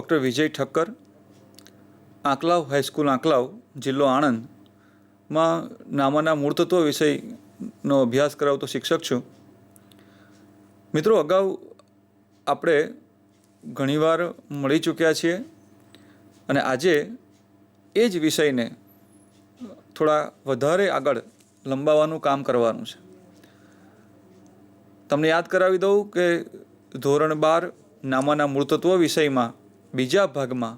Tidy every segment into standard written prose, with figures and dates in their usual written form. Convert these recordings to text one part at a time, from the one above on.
Doctor વિજય Thakkar, Anklav high school Anklav, જિલ્લો આણંદમાં નામાના મૂળતત્વ વિષયનો અભ્યાસ કરાવતો શિક્ષક છું. મિત્રો, અગાઉ આપણે ઘણીવાર મળી ચૂક્યા છીએ અને આજે એ જ વિષયને થોડા વધારે આગળ લંબાવવાનું કામ કરવાનું છે. તમને યાદ કરાવી દઉં કે ધોરણ 12 નામાના મૂળતત્વ વિષયમાં બીજા ભાગમાં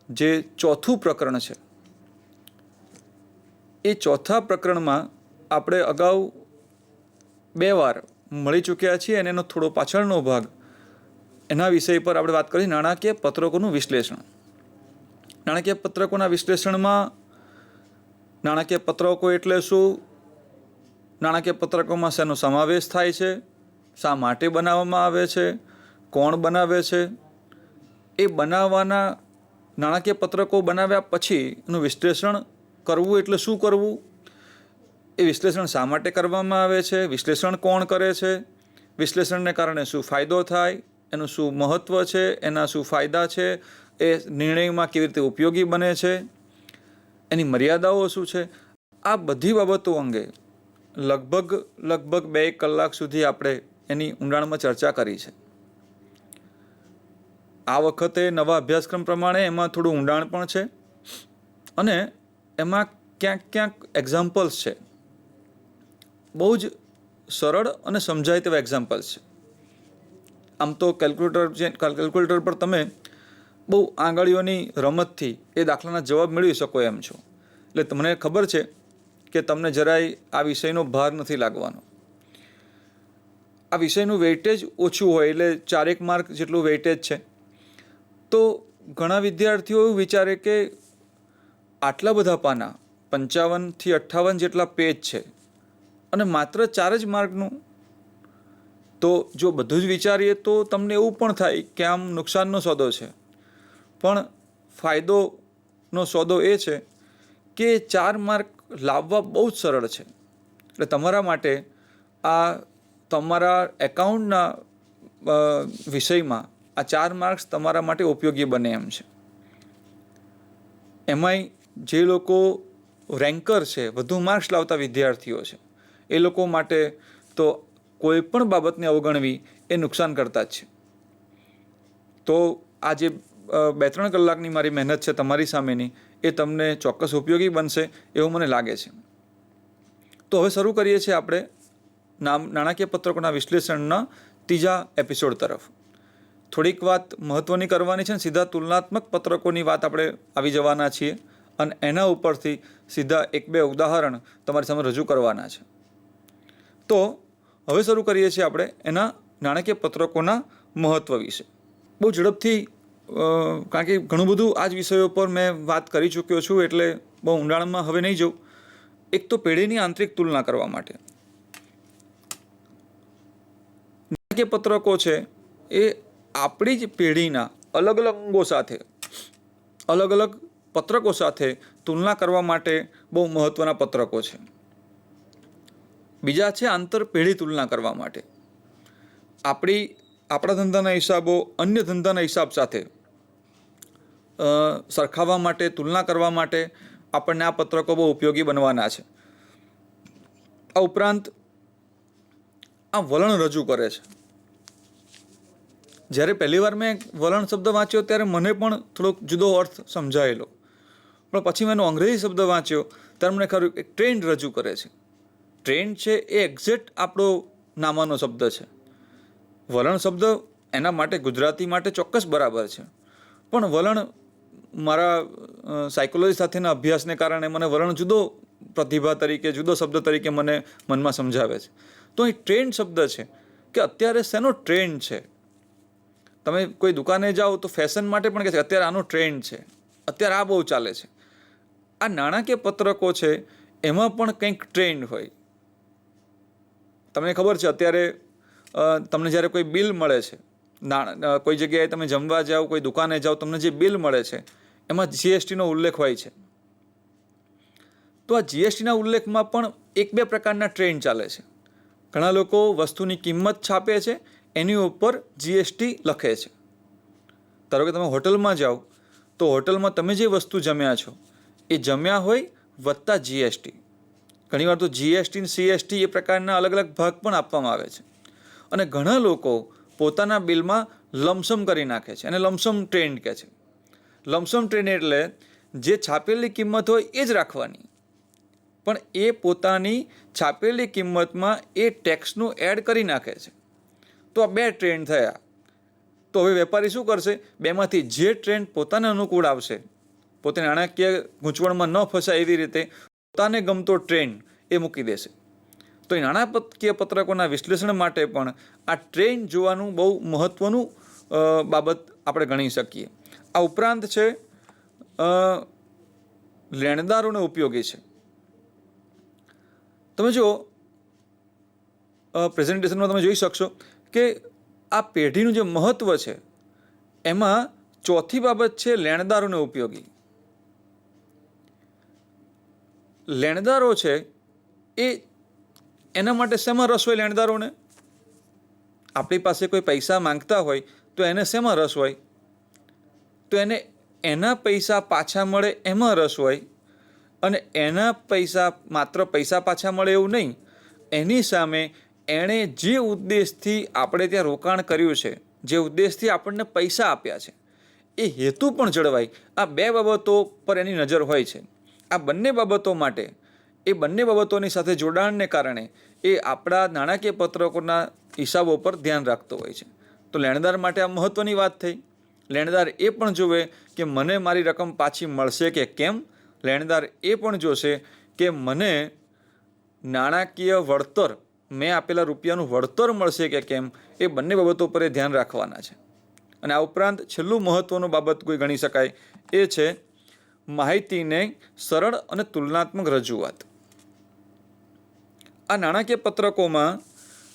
જે ચોથું પ્રકરણ છે, એ ચોથા પ્રકરણમાં આપણે અગાઉ 2 વાર મળી ચૂક્યા છીએ અને એનો થોડો પાછળનો ભાગ, એના વિષય પર આપણે વાત કરી નાણાકીય પત્રકોનું વિશ્લેષણ. નાણાકીય પત્રકોના વિશ્લેષણમાં નાણાકીય પત્રકો એટલે શું, નાણાકીય પત્રકોમાં શેનો સમાવેશ થાય છે, શા માટે બનાવવામાં આવે છે, કોણ બનાવે છે, એ બનાવવાના નાણાકીય પત્રકો બનાવ્યા પછી એનું વિશ્લેષણ કરવું એટલે શું કરવું, એ વિશ્લેષણ શા માટે કરવામાં આવે છે, વિશ્લેષણ કોણ કરે છે, વિશ્લેષણને કારણે શું ફાયદો થાય, એનું શું મહત્ત્વ છે, એના શું ફાયદા છે, એ નિર્ણયમાં કેવી રીતે ઉપયોગી બને છે, એની મર્યાદાઓ શું છે, આ બધી બાબતો અંગે લગભગ 2 કલાક સુધી આપણે એની ઊંડાણમાં ચર્ચા કરી છે. આ વખતે નવા અભ્યાસક્રમ પ્રમાણે એમાં થોડું ઊંડાણ પણ છે અને એમાં ક્યાંક એક્ઝામ્પલ્સ છે, બહુ જ સરળ અને સમજાય તેવા એક્ઝામ્પલ્સ છે. આમ તો કેલ્ક્યુલેટર પર તમે બહુ આંગળીઓની રમતથી એ દાખલાના જવાબ મેળવી શકો એમ છો. એટલે તમને ખબર છે કે તમને જરાય આ વિષયનો ભાર નથી લાગવાનો. આ વિષયનું વેઇટેજ ઓછું હોય એટલે 4 માર્ક જેટલું વેઇટેજ છે. તો ઘણા વિદ્યાર્થીઓ એવું વિચારે કે આટલા બધા પાના, 55 થી 58 જેટલા પેજ છે અને માત્ર 4 જ માર્કનું. તો જો બધું જ વિચારીએ તો તમને એવું પણ થાય કે આમ નુકસાનનો સોદો છે. પણ ફાયદોનો સોદો એ છે કે 4 માર્ક લાવવા બહુ જ સરળ છે. એટલે તમારા માટે આ તમારા એકાઉન્ટના વિષયમાં આ 4 માર્ક્સ તમારા માટે ઉપયોગી બને એમ છે. એમાંય જે લોકો રેન્કર છે, વધુ માર્ક્સ લાવતા વિદ્યાર્થીઓ છે, એ લોકો માટે તો કોઈ પણ બાબતને અવગણવી એ નુકસાન કરતા જ છે. તો આ જે 2-3 કલાકની મારી મહેનત છે તમારી સામેની, એ તમને ચોક્કસ ઉપયોગી બનશે એવું મને લાગે છે. તો હવે શરૂ કરીએ છીએ આપણે નાણાકીય પત્રકોના વિશ્લેષણના 3જા એપિસોડ તરફ. થોડીક વાત મહત્ત્વની કરવાની છે અને સીધા તુલનાત્મક પત્રકોની વાત આપણે આવી જવાના છીએ અને એના ઉપરથી સીધા 1-2 ઉદાહરણ તમારી સામે રજૂ કરવાના છે. તો હવે શરૂ કરીએ છીએ આપણે એના નાણાકીય પત્રકોના મહત્ત્વ વિશે. બહુ ઝડપથી, કારણ કે ઘણું બધું આ જ વિષયો પર મેં વાત કરી ચૂક્યો છું એટલે બહુ ઊંડાણમાં હવે નહીં જઉં. એક તો પેઢીની આંતરિક તુલના કરવા માટે નાણાકીય પત્રકો છે એ આપણી જ પેઢીના અલગ અલગ અંગો સાથે, અલગ અલગ પત્રકો સાથે તુલના કરવા માટે બહુ મહત્ત્વના પત્રકો છે. બીજા છે આંતર પેઢી તુલના કરવા માટે. આપણા ધંધાના હિસાબો અન્ય ધંધાના હિસાબ સાથે સરખાવવા માટે, તુલના કરવા માટે આપણને આ પત્રકો બહુ ઉપયોગી બનવાના છે. આ ઉપરાંત આ વલણ રજૂ કરે છે. જ્યારે પહેલી વાર મેં વલણ શબ્દ વાંચ્યો ત્યારે મને પણ થોડોક જુદો અર્થ સમજાયેલો, પણ પછી મેં એનો અંગ્રેજી શબ્દ વાંચ્યો ત્યારે મને ખરું એક ટ્રેન્ડ રજૂ કરે છે. ટ્રેન્ડ છે એ એક્ઝેક્ટ આપણો નામાનો શબ્દ છે. વલણ શબ્દ એના માટે ગુજરાતી માટે ચોક્કસ બરાબર છે, પણ વલણ મારા સાયકોલોજી સાથેના અભ્યાસને કારણે મને વલણ જુદો પ્રતિભા તરીકે, જુદો શબ્દ તરીકે મને મનમાં સમજાવે છે. તો અહીં ટ્રેન્ડ શબ્દ છે કે અત્યારે શેનો ટ્રેન્ડ છે. તમે કોઈ દુકાને જાઓ તો ફેશન માટે પણ કહે છે અત્યારે આનો ટ્રેન્ડ છે, અત્યારે આ બહુ ચાલે છે. આ નાણાકીય પત્રકો છે એમાં પણ કંઈક ટ્રેન્ડ હોય. તમને ખબર છે અત્યારે તમને જ્યારે કોઈ બિલ મળે છે, કોઈ જગ્યાએ તમે જમવા જાઓ, કોઈ દુકાને જાઓ, તમને જે બિલ મળે છે એમાં જીએસટીનો ઉલ્લેખ હોય છે. તો આ જીએસટીના ઉલ્લેખમાં પણ 1-2 પ્રકારના ટ્રેન્ડ ચાલે છે. ઘણા લોકો વસ્તુની કિંમત છાપે છે, એની ઉપર જીએસટી લખે છે. ધારો કે તમે હોટલમાં જાઓ તો હોટલમાં તમે જે વસ્તુ જમ્યા છો એ જમ્યા હોય વત્તા જીએસટી. ઘણીવાર તો જીએસટી અને સીએસટી એ પ્રકારના અલગ અલગ ભાગ પણ આપવામાં આવે છે. અને ઘણા લોકો પોતાના બિલમાં લમસમ કરી નાખે છે અને લમસમ ટ્રેન્ડ કહે છે. લમસમ ટ્રેન્ડ એટલે જે છાપેલી કિંમત હોય એ જ રાખવાની, પણ એ પોતાની છાપેલી કિંમતમાં એ ટેક્સનું એડ કરી નાખે છે. તો આ 2 ટ્રેન્ડ થયા. તો હવે વેપારી શું કરશે? બેમાંથી જે ટ્રેન્ડ પોતાને અનુકૂળ આવશે, પોતે નાણાકીય ગૂંચવણમાં ન ફસાય એવી રીતે પોતાને ગમતો ટ્રેન્ડ એ મૂકી દેશે. તો એ નાણાકીય પત્રકોના વિશ્લેષણ માટે પણ આ ટ્રેન્ડ જોવાનું બહુ મહત્ત્વનું બાબત આપણે ગણી શકીએ. આ ઉપરાંત છે લેણદારોને ઉપયોગી છે. તમે જો પ્રેઝન્ટેશનમાં તમે જોઈ શકશો કે આ પેઢીનું જે મહત્ત્વ છે એમાં ચોથી બાબત છે લેણદારોને ઉપયોગી. લેણદારો છે એ એના માટે શેમાં રસ હોય? લેણદારોને આપણી પાસે કોઈ પૈસા માંગતા હોય તો એને શેમાં રસ હોય? તો એને એના પૈસા પાછા મળે એમાં રસ હોય. અને એના પૈસા માત્ર પૈસા પાછા મળે એવું નહીં, એની સામે એણે જે ઉદ્દેશથી આપણે ત્યાં રોકાણ કર્યું છે, જે ઉદ્દેશથી આપણને પૈસા આપ્યા છે, એ હેતુ પણ જળવાય. આ 2 બાબતો પર એની નજર હોય છે. આ બંને બાબતો માટે, એ બંને બાબતોની સાથે જોડાણને કારણે એ આપણા નાણાકીય પત્રકોના હિસાબો પર ધ્યાન રાખતો હોય છે. તો લેણદાર માટે આ મહત્ત્વની વાત થઈ. લેણદાર એ પણ જોવે કે મને મારી રકમ પાછી મળશે કે કેમ. લેણદાર એ પણ જોશે કે મને નાણાકીય વળતર, મેં આપેલા રૂપિયાનું વળતર મળશે કે કેમ. એ બંને બાબતો પર એ ધ્યાન રાખવાના છે. અને આ ઉપરાંત છેલ્લું મહત્ત્વનું બાબત કોઈ ગણી શકાય એ છે માહિતીને સરળ અને તુલનાત્મક રજૂઆત. આ નાણાકીય પત્રકોમાં,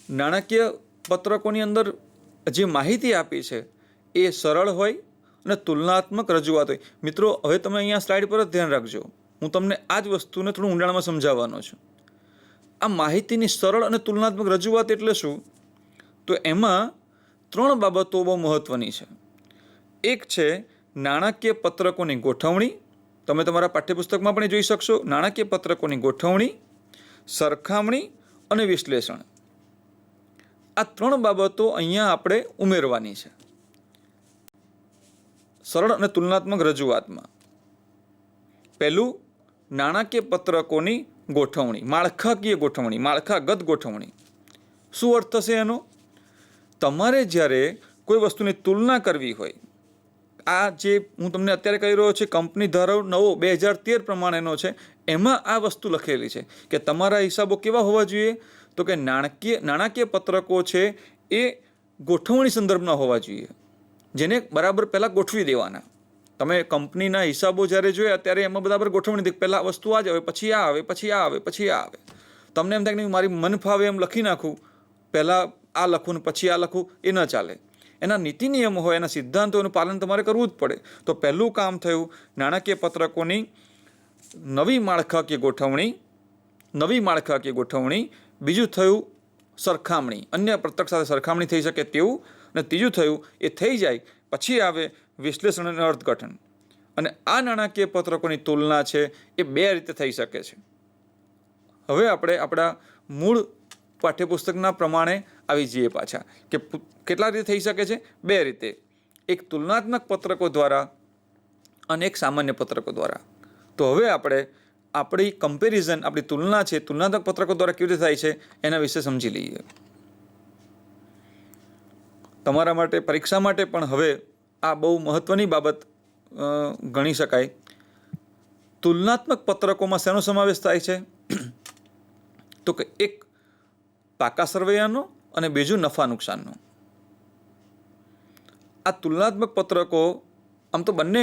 નાણાકીય પત્રકોની અંદર જે માહિતી આપી છે એ સરળ હોય અને તુલનાત્મક રજૂઆત હોય. મિત્રો, હવે તમે અહીંયા સ્લાઇડ પર જ ધ્યાન રાખજો. હું તમને આ જ વસ્તુને થોડું ઊંડાણમાં સમજાવવાનો છું. આ માહિતીની સરળ અને તુલનાત્મક રજૂઆત એટલે શું? તો એમાં 3 બાબતો બહુ મહત્ત્વની છે. એક છે નાણાકીય પત્રકોની ગોઠવણી. તમે તમારા પાઠ્યપુસ્તકમાં પણ જોઈ શકશો. નાણાકીય પત્રકોની ગોઠવણી, સરખામણી અને વિશ્લેષણ. આ 3 બાબતો અહીંયા આપણે ઉમેરવાની છે સરળ અને તુલનાત્મક રજૂઆતમાં. પહેલું, નાણાકીય પત્રકોની ગોઠવણી, માળખાકીય ગોઠવણી, માળખાગત ગોઠવણી. શું અર્થ થશે એનો? તમારે જ્યારે કોઈ વસ્તુની તુલના કરવી હોય, આ જે હું તમને અત્યારે કહી રહ્યો છું કંપની ધારો 9/2013 પ્રમાણેનો છે, એમાં આ વસ્તુ લખેલી છે કે તમારા હિસાબો કેવા હોવા જોઈએ? તો કે નાણાકીય પત્રકો છે એ ગોઠવણી સંદર્ભના હોવા જોઈએ, જેને બરાબર પહેલાં ગોઠવી દેવાના. તમે કંપનીના હિસાબો જ્યારે જોયા ત્યારે એમાં બરાબર ગોઠવણી હતી. પહેલાં વસ્તુ આ જ આવે, પછી આ આવે, પછી આ આવે, પછી આ આવે. તમને એમ થાય કે મારી મન ફાવે એમ લખી નાખું, પહેલાં આ લખું ને પછી આ લખું, એ ન ચાલે. એના નીતિ નિયમો હોય, એના સિદ્ધાંતોનું પાલન તમારે કરવું જ પડે. તો પહેલું કામ થયું નાણાકીય પત્રકોની નવી માળખાકીય ગોઠવણી. બીજું થયું સરખામણી, અન્ય પત્રક સાથે સરખામણી થઈ શકે તેવું. અને ત્રીજું થયું એ થઈ જાય પછી આવે વિશ્લેષણ અને અર્થઘટન. અને આ નાણાકીય પત્રકોની તુલના છે એ 2 રીતે થઈ શકે છે. હવે આપણે આપણા મૂળ પાઠ્યપુસ્તકના પ્રમાણે આવી જઈએ પાછા કે કેટલા રીતે થઈ શકે છે? 2 રીતે. એક તુલનાત્મક પત્રકો દ્વારા અને એક સામાન્ય પત્રકો દ્વારા. તો હવે આપણે આપણી કમ્પેરિઝન, આપણી તુલના છે તુલનાત્મક પત્રકો દ્વારા કેવી રીતે થાય છે એના વિશે સમજી લઈએ. તમારા માટે, પરીક્ષા માટે પણ હવે આ બહુ મહત્ત્વની બાબત ગણી શકાય. તુલનાત્મક પત્રકોમાં શેનો સમાવેશ થાય છે? તો કે એક પાકા સરવૈયાનો અને બીજું નફા નુકસાનનો. આ તુલનાત્મક પત્રકો આમ તો બંને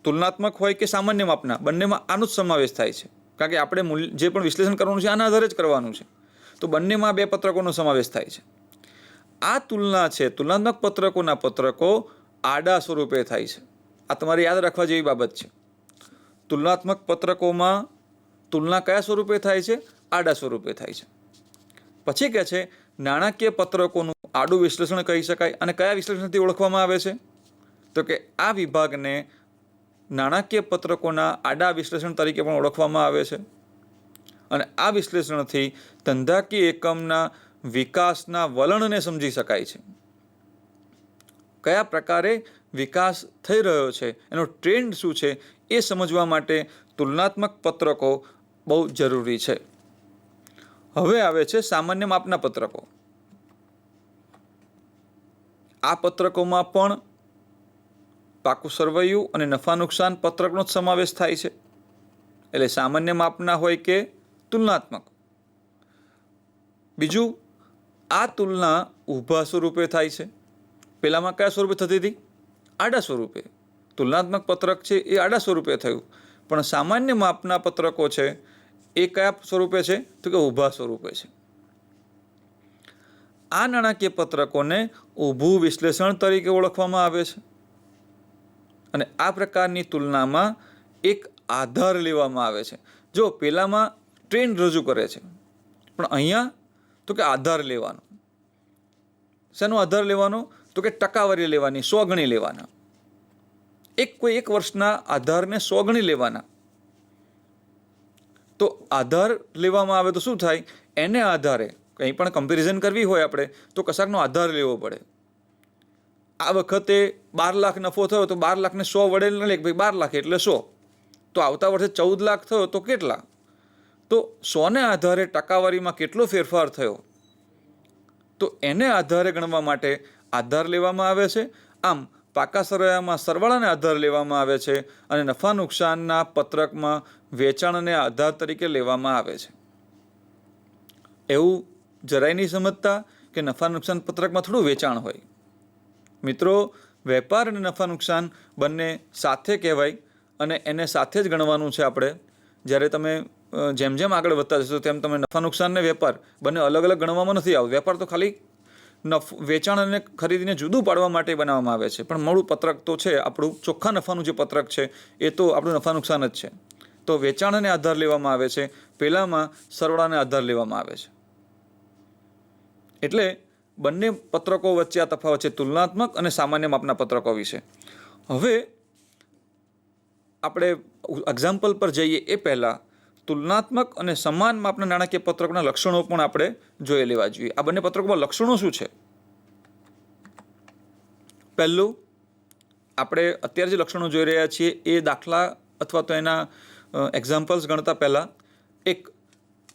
તુલનાત્મક હોય કે સામાન્ય માપના, બંનેમાં આનો જ સમાવેશ થાય છે. કારણ કે આપણે જે પણ વિશ્લેષણ કરવાનું છે આના આધારે જ કરવાનું છે. તો બંનેમાં 2 પત્રકોનો સમાવેશ થાય છે. આ તુલના છે, તુલનાત્મક પત્રકોના પત્રકો આડા સ્વરૂપે થાય છે. આ તમારે યાદ રાખવા જેવી બાબત છે. તુલનાત્મક પત્રકોમાં તુલના કયા સ્વરૂપે થાય છે? આડા સ્વરૂપે થાય છે. પછી કહે છે નાણાકીય પત્રકોનું આડું વિશ્લેષણ કહી શકાય. અને કયા વિશ્લેષણથી ઓળખવામાં આવે છે? તો કે આ વિભાગને નાણાકીય પત્રકોના આડા વિશ્લેષણ તરીકે પણ ઓળખવામાં આવે છે. અને આ વિશ્લેષણથી ધંધાકીય એકમના વિકાસના વલણને સમજી શકાય છે. કયા પ્રકારે વિકાસ થઈ રહ્યો છે, એનો ટ્રેન્ડ શું છે, એ સમજવા માટે તુલનાત્મક પત્રકો બહુ જરૂરી છે. હવે આવે છે સામાન્ય માપના પત્રકો. આ પત્રકોમાં પણ પાકું સરવૈયું અને નફા નુકસાન પત્રકનો જ સમાવેશ થાય છે. એટલે સામાન્ય માપના હોય કે તુલનાત્મક. બીજું, આ તુલના ઊભા સ્વરૂપે થાય છે. પહેલામાં કયા સ્વરૂપે થતી હતી? આડા સ્વરૂપે. તુલનાત્મક પત્રક છે એ આડા સ્વરૂપે થયું, પણ સામાન્ય માપના પત્રકો છે એ કયા સ્વરૂપે છે? તો કે ઊભા સ્વરૂપે છે. આ નાણાકીય પત્રકોને ઊભું વિશ્લેષણ તરીકે ઓળખવામાં આવે છે. અને આ પ્રકારની તુલનામાં એક આધાર લેવામાં આવે છે. જો પહેલામાં ટ્રેન્ડ રજૂ કરે છે, પણ અહીંયા તો કે આધાર લેવાનો. શેનો આધાર લેવાનો? તો કે ટકાવારી લેવાની, 100 ગણી લેવાના. કોઈ એક વર્ષના આધારને 100 ગણી લેવાના. તો આધાર લેવામાં આવે તો શું થાય? એને આધારે કંઈ પણ કમ્પેરિઝન કરવી હોય આપણે તો કશાકનો આધાર લેવો પડે. આ વખતે 12 લાખ નફો થયો તો 12 લાખને 100 વડે ન લે, ભાઈ 12 લાખ એટલે 100. તો આવતા વર્ષે 14 લાખ થયો તો કેટલા? તો 100ને આધારે ટકાવારીમાં કેટલો ફેરફાર થયો, તો એને આધારે ગણવા માટે આધાર લેવામાં આવે છે. આમ પાકા સરવૈયામાં સરવાળાને આધાર લેવામાં આવે છે અને નફા નુકસાનના પત્રકમાં વેચાણને આધાર તરીકે લેવામાં આવે છે. એવું જરાય નહીં સમજતા કે નફા નુકસાન પત્રકમાં થોડું વેચાણ હોય. મિત્રો, વેપાર અને નફા નુકસાન બંને સાથે કહેવાય અને એને સાથે જ ગણવાનું છે આપણે. જ્યારે તમે જેમ જેમ આગળ વધતા જશો તેમ તમે નફા નુકસાન ને વેપાર બંને અલગ અલગ ગણવામાં નથી આવતું. વેપાર તો ખાલી વેચાણ અને ખરીદીને જુદું પાડવા માટે બનાવવામાં આવે છે, પણ મૂળ પત્રક તો છે આપણું ચોખ્ખા નફાનું જે પત્રક છે એ તો આપણું નફા નુકસાન જ છે. તો વેચાણને આધાર લેવામાં આવે છે, પહેલામાં સરવાળાને આધાર લેવામાં આવે છે. એટલે બંને પત્રકો વચ્ચે આ તફાવત છે, તુલનાત્મક અને સામાન્ય માપના પત્રકો વિશે. હવે આપણે એક્ઝામ્પલ પર જઈએ એ પહેલાં તુલનાત્મક અને સમાન માપના નાણાકીય પત્રકોના લક્ષણો પણ આપણે જોઈ લેવા જોઈએ. આ બંને પત્રકોમાં લક્ષણો શું છે? પહેલું, આપણે અત્યારે જે લક્ષણો જોઈ રહ્યા છીએ એ દાખલા અથવા તો એના એક્ઝામ્પલ્સ ગણતા પહેલાં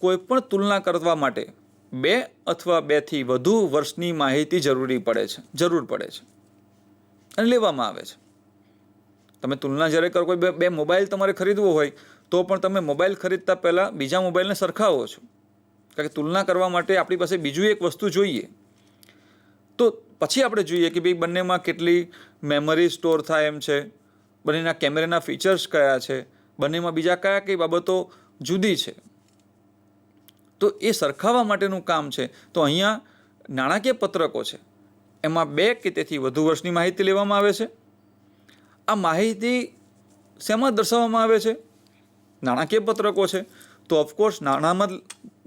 કોઈ પણ તુલના કરવા માટે 2 અથવા 2 થી વધુ વર્ષની માહિતી જરૂર પડે છે અને લેવામાં આવે છે. તમે તુલના જ્યારે કરો, કોઈ બે મોબાઈલ તમારે ખરીદવો હોય તો પણ તમે મોબાઈલ ખરીદતા પહેલાં બીજા મોબાઈલને સરખાવો છો, કારણ કે તુલના કરવા માટે આપણી પાસે બીજું એક વસ્તુ જોઈએ. તો પછી આપણે જોઈએ કે ભાઈ બંનેમાં કેટલી મેમરી સ્ટોર થાય એમ છે, બંનેના કેમેરાના ફીચર્સ કયા છે, બંનેમાં બીજા કયા કઈ બાબતો જુદી છે. તો એ સરખાવવા માટેનું કામ છે. તો અહીંયા નાણાકીય પત્રકો છે એમાં 2 કે તેથી વધુ વર્ષની માહિતી લેવામાં આવે છે. આ માહિતી શેમાં દર્શાવવામાં આવે છે? નાણાકીય પત્રકો છે તો ઓફકોર્સ નાણાંમાં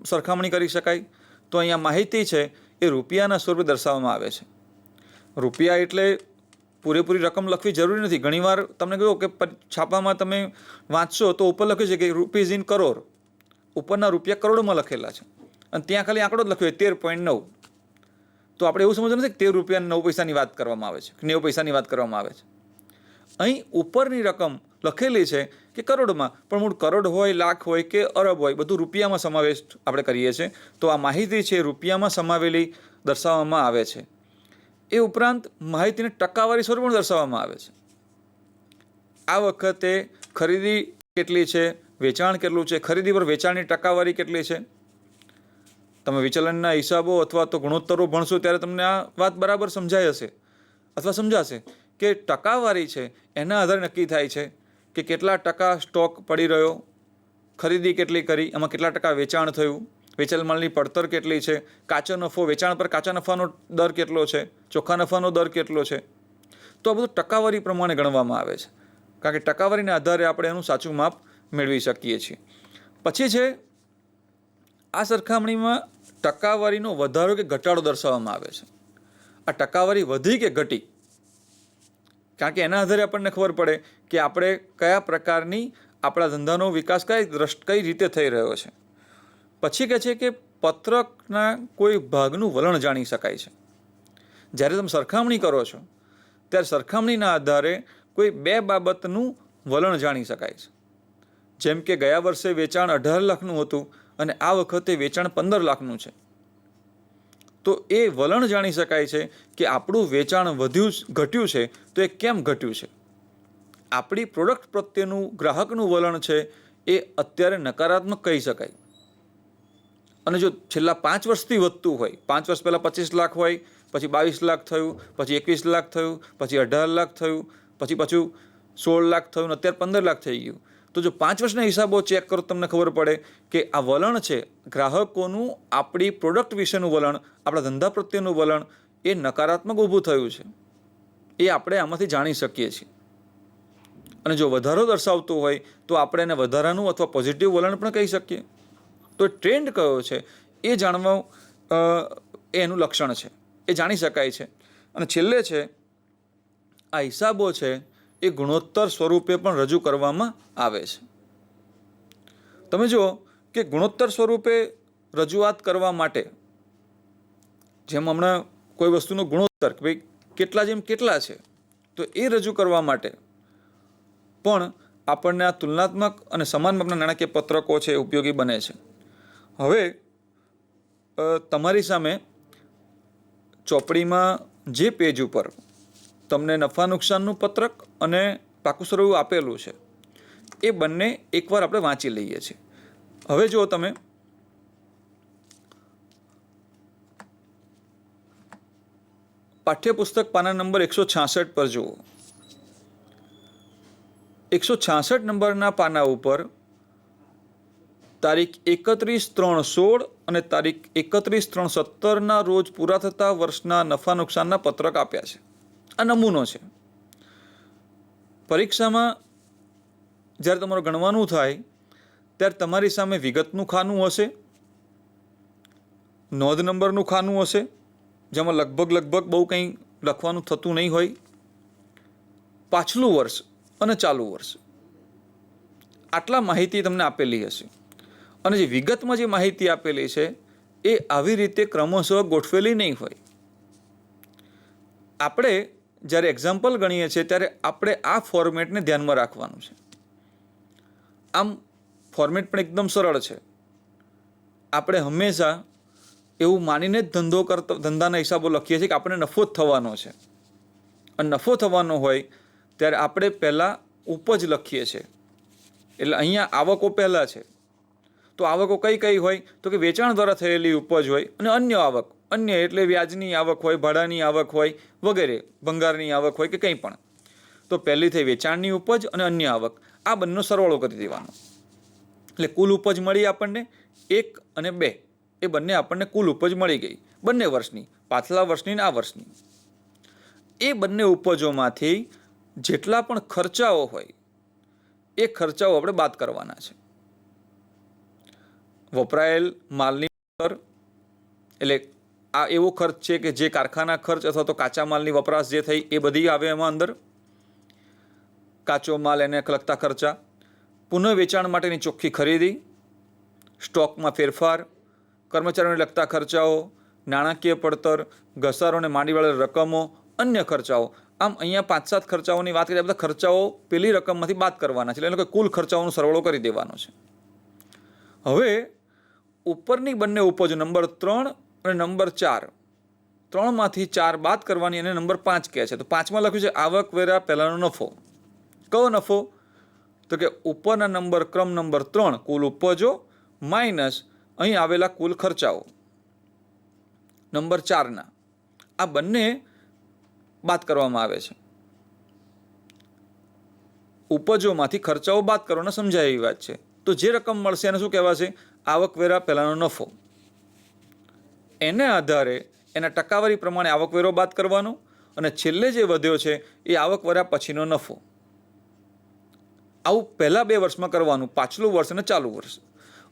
સરખામણી કરી શકાય. તો અહીંયા માહિતી છે એ રૂપિયાના સ્વરૂપે દર્શાવવામાં આવે છે. રૂપિયા એટલે પૂરેપૂરી રકમ લખવી જરૂરી નથી. ઘણીવાર તમને કહ્યું કે છાપામાં તમે વાંચશો તો ઉપર લખ્યું છે કે રૂપીઝ ઇન કરોડ, ઉપરના રૂપિયા કરોડમાં લખેલા છે અને ત્યાં ખાલી આંકડો જ લખ્યો 13.9. તો આપણે એવું સમજવું નથી કે 13 રૂપિયા 9 પૈસાની વાત કરવામાં આવે છે, 90 પૈસાની વાત કરવામાં આવે છે. અહીં ઉપરની રકમ લખેલી છે કે કરોડમાં, પણ મૂળ કરોડ હોય, લાખ હોય કે અરબ હોય, બધું રૂપિયામાં સમાવેશ આપણે કરીએ છીએ. તો આ માહિતી છે રૂપિયામાં સમાવેલી દર્શાવવામાં આવે છે. એ ઉપરાંત માહિતીને ટકાવારી સ્વરૂપે પણ દર્શાવવામાં આવે છે. આ વખતે ખરીદી કેટલી છે, વેચાણ કેટલું છે, ખરીદી પર વેચાણની ટકાવારી કેટલી છે. તમે વિચલનના હિસાબો અથવા તો ગુણોત્તરો ભણશો ત્યારે તમને આ વાત બરાબર સમજાય હશે અથવા સમજાશે કે ટકાવારી છે એના આધારે નક્કી થાય છે કે કેટલા ટકા સ્ટોક પડી રહ્યો, ખરીદી કેટલી કરી, એમાં કેટલા ટકા વેચાણ થયું, વેચેલ માલની પડતર કેટલી છે, કાચો નફો, વેચાણ પર કાચા નફાનો દર કેટલો છે, ચોખ્ખા નફાનો દર કેટલો છે. તો આ બધું ટકાવારી પ્રમાણે ગણવામાં આવે છે, કારણ કે ટકાવારીના આધારે આપણે એનું સાચું માપ મેળવી શકીએ છીએ. પછી છે આ સરખામણીમાં ટકાવારીનો વધારો કે ઘટાડો દર્શાવવામાં આવે છે. આ ટકાવારી વધી કે ઘટી, કારણ કે એના આધારે આપણને ખબર પડે કે આપણે કયા પ્રકારની આપણા ધંધાનો વિકાસ કઈ રીતે થઈ રહ્યો છે. પછી કહે છે કે પત્રકના કોઈ ભાગનું વલણ જાણી શકાય છે. જ્યારે તમે સરખામણી કરો છો ત્યારે સરખામણીના આધારે કોઈ 2 બાબતનું વલણ જાણી શકાય છે. જેમ કે ગયા વર્ષે વેચાણ 18 લાખનું હતું અને આ વખતે વેચાણ 15 લાખનું છે. તો એ વલણ જાણી શકાય છે કે આપણું વેચાણ ઘટ્યું છે તો એ કેમ ઘટ્યું છે. આપણી પ્રોડક્ટ પ્રત્યેનું ગ્રાહકનું વલણ છે એ અત્યારે નકારાત્મક કહી શકાય. અને જો છેલ્લા 5 વર્ષથી વધતું હોય, 5 વર્ષ પહેલાં 25 લાખ હોય, પછી 22 લાખ થયું, પછી 21 લાખ થયું, પછી 18 લાખ થયું, પછી પાછું 16 લાખ થયું, અત્યારે 15 લાખ થઈ ગયું. તો જો 5 વર્ષના હિસાબો ચેક કરો તમને ખબર પડે કે આ વલણ છે ગ્રાહકોનું, આપણી પ્રોડક્ટ વિશેનું વલણ, આપણા ધંધા પ્રત્યેનું વલણ એ નકારાત્મક ઊભું થયું છે. એ આપણે આમાંથી જાણી શકીએ છીએ. અને જો વધારો દર્શાવતું હોય તો આપણે એને વધારાનું અથવા પોઝિટિવ વલણ પણ કહી શકીએ. તો ટ્રેન્ડ કયો છે એ જાણવું એનું લક્ષણ છે, એ જાણી શકાય છે. અને છેલ્લે છે આ હિસાબો છે એ ગુણોત્તર સ્વરૂપે પણ રજૂ કરવામાં આવે છે. તમે જુઓ કે ગુણોત્તર સ્વરૂપે રજૂઆત કરવા માટે, જેમ હમણાં કોઈ વસ્તુનો ગુણોત્તર કે ભાઈ કેટલા જેમ કેટલા છે, તો એ રજૂ કરવા માટે પણ આપણને આ તુલનાત્મક અને સમાન માપના નાણાકીય પત્રકો છે એ ઉપયોગી બને છે. હવે તમારી સામે ચોપડીમાં જે પેજ ઉપર તમને નફા નુકસાનનું પત્રક અને પાકું સરવૈયું આપેલું છે એ બંને એકવાર આપણે વાંચી લઈએ છીએ. હવે જો તમે પાઠ્યપુસ્તક પાના નંબર 166 પર જુઓ. 166 નંબરના પાના ઉપર તારીખ 31/3/16 અને તારીખ 31/3/17ના રોજ પૂરા થતા વર્ષના નફા નુકસાનના પત્રક આપ્યા છે. આ નમૂનો છે. પરીક્ષામાં જ્યારે તમારે ગણવાનું થાય ત્યારે તમારી સામે વિગતનું ખાનું હશે, નોંધ નંબરનું ખાનું હશે, જેમાં લગભગ બહુ કંઈ લખવાનું થતું નહીં હોય, પાછલું વર્ષ અને ચાલુ વર્ષ, આટલા માહિતી તમને આપેલી હશે. અને જે વિગતમાં જે માહિતી આપેલી છે એ આવી રીતે ક્રમશઃ ગોઠવેલી નહીં હોય. આપણે જ્યારે એક્ઝામ્પલ ગણીએ છીએ ત્યારે આપણે આ ફોર્મેટને ધ્યાનમાં રાખવાનું છે. આમ ફોર્મેટ પણ એકદમ સરળ છે. આપણે હંમેશા એવું માનીને જ ધંધાના હિસાબો લખીએ છીએ કે આપણે નફો જ થવાનો છે. અને નફો થવાનો હોય ત્યારે આપણે પહેલાં ઉપજ લખીએ છીએ. એટલે અહીંયા આવકો પહેલાં છે. તો આવકો કઈ હોય તો કે વેચાણ દ્વારા થયેલી ઉપજ હોય, અને અન્ય આવક, અન્ય એટલે વ્યાજની આવક હોય, ભાડાની આવક હોય વગેરે, ભંગારની આવક હોય કે કંઈ પણ. તો પહેલી થઈ વેચાણની ઉપજ અને અન્ય આવક, આ બંનેનો સરવાળો કરી દેવાનો. એટલે કુલ ઉપજ મળી આપણને 1 અને 2, એ બંને આપણને કુલ ઉપજ મળી ગઈ બંને વર્ષની, પાછલા વર્ષની ને આ વર્ષની. એ બંને ઉપજોમાંથી જેટલા પણ ખર્ચાઓ હોય એ ખર્ચાઓ આપણે બાદ કરવાના છે. વપરાયેલ માલની અંદર, એટલે આ એવો ખર્ચ છે કે જે કારખાના ખર્ચ અથવા તો કાચા માલની વપરાશ જે થઈ એ બધી આવે એમાં અંદર. કાચો માલ એને લગતા ખર્ચા, પુનઃ વેચાણ માટેની ચોખ્ખી ખરીદી, સ્ટોકમાં ફેરફાર, કર્મચારીઓને લગતા ખર્ચાઓ, નાણાકીય પડતર, ઘસારોને માંડી વાળેલ રકમો, અન્ય ખર્ચાઓ. આમ અહીંયા 5-7 ખર્ચાઓની વાત કરીએ. બધા ખર્ચાઓ પેલી રકમમાંથી બાદ કરવાના છે, એટલે કુલ ખર્ચાઓનો સરવાળો કરી દેવાનો છે. હવે ઉપરની બંને ઉપજો નંબર 3 અને નંબર 4, 3માંથી 4 બાદ કરવાની અને નંબર 5 કહે છે. તો 5માં લખ્યું છે આવકવેરા પહેલાંનો નફો. કયો નફો? તો કે ઉપરના નંબર ક્રમ નંબર 3 કુલ ઉપજો માઇનસ અહીં આવેલા કુલ ખર્ચાઓ નંબર 4ના, આ બંને બાદ કરવામાં આવે છે. ઉપજોમાંથી ખર્ચાઓ બાદ કરવાના સમજાય એવી વાત છે. તો જે રકમ મળશે એને શું કહેવાશે? આવકવેરા પહેલાંનો નફો. એને આધારે એના ટકાવારી પ્રમાણે આવકવેરો બાદ કરવાનો, અને છેલ્લે જે વધ્યો છે એ આવકવેરા પછીનો નફો. આવું પહેલાં 2 વર્ષમાં કરવાનું, પાછલું વર્ષ અને ચાલુ વર્ષ.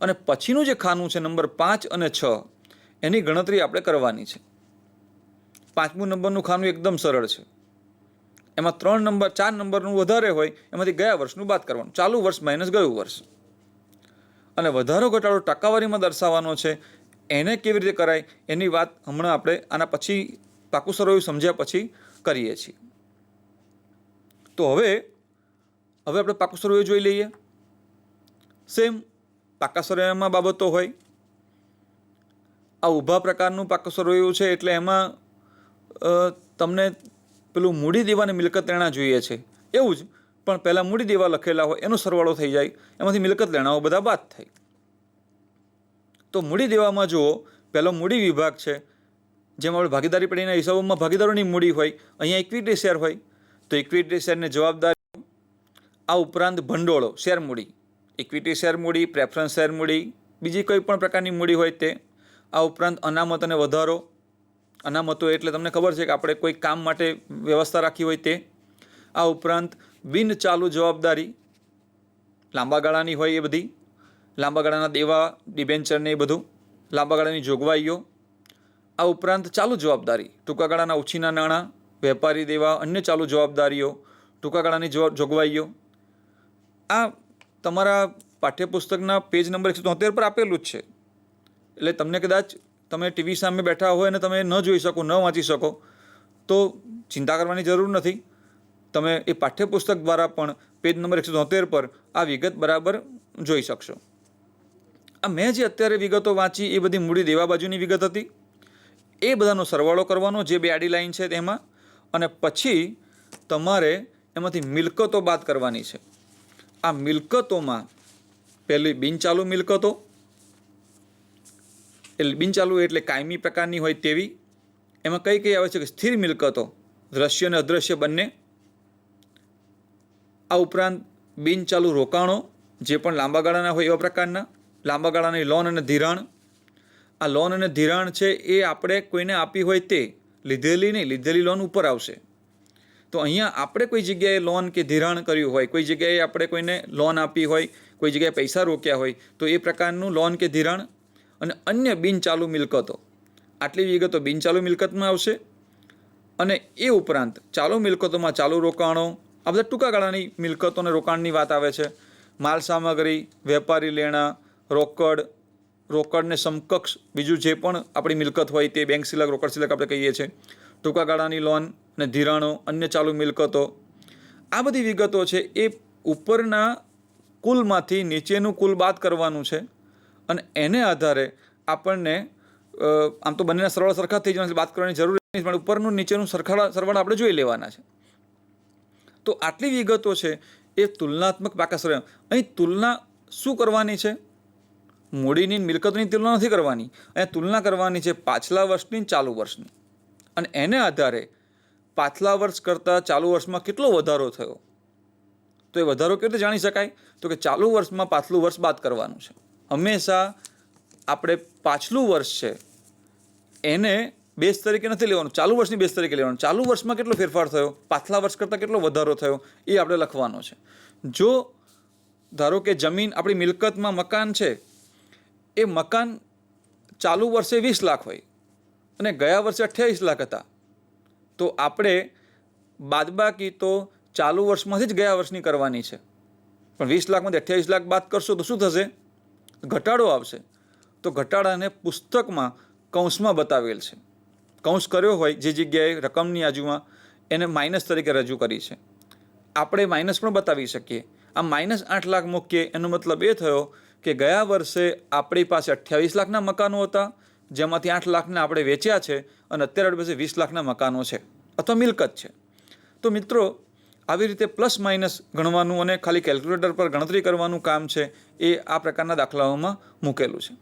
અને પછીનું જે ખાનું છે નંબર 5 અને 6, એની ગણતરી આપણે કરવાની છે. 5મું નંબરનું ખાનું એકદમ સરળ છે. એમાં 4 નંબરનું વધારે હોય એમાંથી ગયા વર્ષનું બાદ કરવાનું, ચાલુ વર્ષ માઇનસ ગયું વર્ષ. અને વધારો ઘટાડો ટકાવારીમાં દર્શાવવાનો છે, એને કેવી રીતે કરાય એની વાત હમણાં આપણે આના પછી પાકું સરવાળું સમજ્યા પછી કરીએ છીએ. તો હવે આપણે પાકું સરવાળું જોઈ લઈએ. સેમ પાકા સરવાળામાં બાબતો હોય. આ ઊભા પ્રકારનું પાકું સરવાળું છે એટલે એમાં તમને પેલું મૂડી દેવા અને મિલકત લેણા જોઈએ છે એવું જ, પણ પહેલાં મૂડી દેવા લખેલા હોય એનો સરવાળો થઈ જાય, એમાંથી મિલકત લેણાઓ બધા બાદ થાય. તો મૂડી દેવામાં જુઓ, પહેલો મૂડી વિભાગ છે, જેમાં આપણે ભાગીદારી પેઢીના હિસાબોમાં ભાગીદારોની મૂડી હોય, અહીંયા ઇક્વિટી શેર હોય તો ઇક્વિટી શેરની જવાબદારી. આ ઉપરાંત ભંડોળો, શેર મૂડી, ઇક્વિટી શેર મૂડી, પ્રેફરન્સ શેર મૂડી, બીજી કોઈ પણ પ્રકારની મૂડી હોય તે. આ ઉપરાંત અનામત અને વધારો. અનામતો એટલે તમને ખબર છે કે આપણે કોઈ કામ માટે વ્યવસ્થા રાખી હોય તે. આ ઉપરાંત બિન ચાલુ જવાબદારી, લાંબા ગાળાની હોય એ બધી, લાંબા ગાળાના દેવા, ડિબેન્ચર ને એ બધું, લાંબા ગાળાની જોગવાઈઓ. આ ઉપરાંત ચાલુ જવાબદારી, ટૂંકા ગાળાના ઉછીના નાણાં, વેપારી દેવા, અન્ય ચાલુ જવાબદારીઓ, ટૂંકા ગાળાની જોગવાઈઓ. આ તમારા પાઠ્યપુસ્તકના પેજ નંબર 173 પર આપેલું જ છે. એટલે તમને કદાચ તમે ટીવી સામે બેઠા હોય અને તમે ન જોઈ શકો, ન વાંચી શકો તો ચિંતા કરવાની જરૂર નથી. તમે એ પાઠ્યપુસ્તક દ્વારા પણ પેજ નંબર 173 પર આ વિગત બરાબર જોઈ શકશો. આ મેં જે અત્યારે વિગતો વાંચી એ બધી મૂડી દેવા બાજુની વિગત હતી. એ બધાનો સરવાળો કરવાનો જે બે આડી લાઈન છે તેમાં, અને પછી તમારે એમાંથી મિલકતો બાદ કરવાની છે. આ મિલકતોમાં પહેલી બિનચાલુ મિલકતો, એટલે બિનચાલુ એટલે કાયમી પ્રકારની હોય તેવી. એમાં કઈ કઈ આવે છે કે સ્થિર મિલકતો, દ્રશ્ય અને અદ્રશ્ય બંને. આ ઉપરાંત બિનચાલુ રોકાણો, જે પણ લાંબા ગાળાના હોય એવા પ્રકારના. લાંબા ગાળાની લોન અને ધિરાણ. આ લોન અને ધિરાણ છે એ આપણે કોઈને આપી હોય તે, લીધેલી નહીં, લીધેલી લોન ઉપર આવશે. તો અહીંયા આપણે કોઈ જગ્યાએ લોન કે ધિરાણ કર્યું હોય, કોઈ જગ્યાએ આપણે કોઈને લોન આપી હોય, કોઈ જગ્યાએ પૈસા રોક્યા હોય તો એ પ્રકારનું લોન કે ધિરાણ. અને અન્ય બિનચાલુ મિલકતો, આટલી વિગતો બિનચાલુ મિલકતમાં આવશે. અને એ ઉપરાંત ચાલુ મિલકતોમાં ચાલુ રોકાણો, આ બધા ટૂંકા ગાળાની મિલકતો અને રોકાણની વાત આવે છે. માલ સામગ્રી, વેપારી લેણા, રોકડને સમકક્ષ બીજું જે પણ આપણી મિલકત હોય તે, બેંક સિલક, રોકડ સિલક આપણે કહીએ છીએ. ટૂંકા ગાળાની લોન અને ધિરાણો, અન્ય ચાલુ મિલકતો. આ બધી વિગતો છે એ ઉપરના કુલમાંથી નીચેનું કુલ બાદ કરવાનું છે. અને એને આધારે આપણને આમ તો બંનેના સરવાળા સરખા થઈ જવાના, બાદ કરવાની જરૂર નથી, પણ ઉપરનું નીચેનું સરવાળા આપણે જોઈ લેવાના છે. તો આટલી વિગતો છે એ તુલનાત્મક પાકા સરવાળા. અહીં તુલના શું કરવાની છે? મૂડીની મિલકતની તુલના નથી કરવાની. અહીંયા તુલના કરવાની છે પાછલા વર્ષની, ચાલુ વર્ષની. અને એને આધારે પાછલા વર્ષ કરતાં ચાલુ વર્ષમાં કેટલો વધારો થયો. તો એ વધારો કેવી રીતે જાણી શકાય? તો કે ચાલુ વર્ષમાં પાછલું વર્ષ બાદ કરવાનું છે. હંમેશા આપણે પાછલું વર્ષ છે એને બેઝ તરીકે નથી લેવાનું, ચાલુ વર્ષની બેઝ તરીકે લેવાનું. ચાલુ વર્ષમાં કેટલો ફેરફાર થયો, પાછલા વર્ષ કરતાં કેટલો વધારો થયો એ આપણે લખવાનો છે. જો ધારો કે જમીન, આપણી મિલકતમાં મકાન છે, એ મકાન ચાલુ વર્ષે 20 લાખ હોય અને ગયા વર્ષે 28 લાખ હતા, તો આપણે બાદબાકી તો ચાલુ વર્ષમાંથી જ ગયા વર્ષની કરવાની છે. પણ 20 લાખમાંથી 28 લાખ બાદ કરશો તો શું થશે? ઘટાડો આવશે. તો ઘટાડાને પુસ્તકમાં કૌંસમાં બતાવેલ છે. કૌંસ કર્યો હોય જે જગ્યાએ રકમની બાજુમાં, એને માઇનસ તરીકે રજૂ કરી છે. આપણે માઇનસ પણ બતાવી શકીએ. આ -8 લાખ મૂકીએ એનો મતલબ એ થયો કે ગયા વર્ષે આપણી પાસે 28 લાખના મકાનો હતા, જેમાંથી 8 લાખના આપણે વેચ્યા છે, અને અત્યારે આપણી પાસે 20 લાખના મકાનો છે અથવા મિલકત છે. તો મિત્રો, આવી રીતે પ્લસ માઇનસ ગણવાનું અને ખાલી કેલ્ક્યુલેટર પર ગણતરી કરવાનું કામ છે એ આ પ્રકારના દાખલાઓમાં મૂકેલું છે.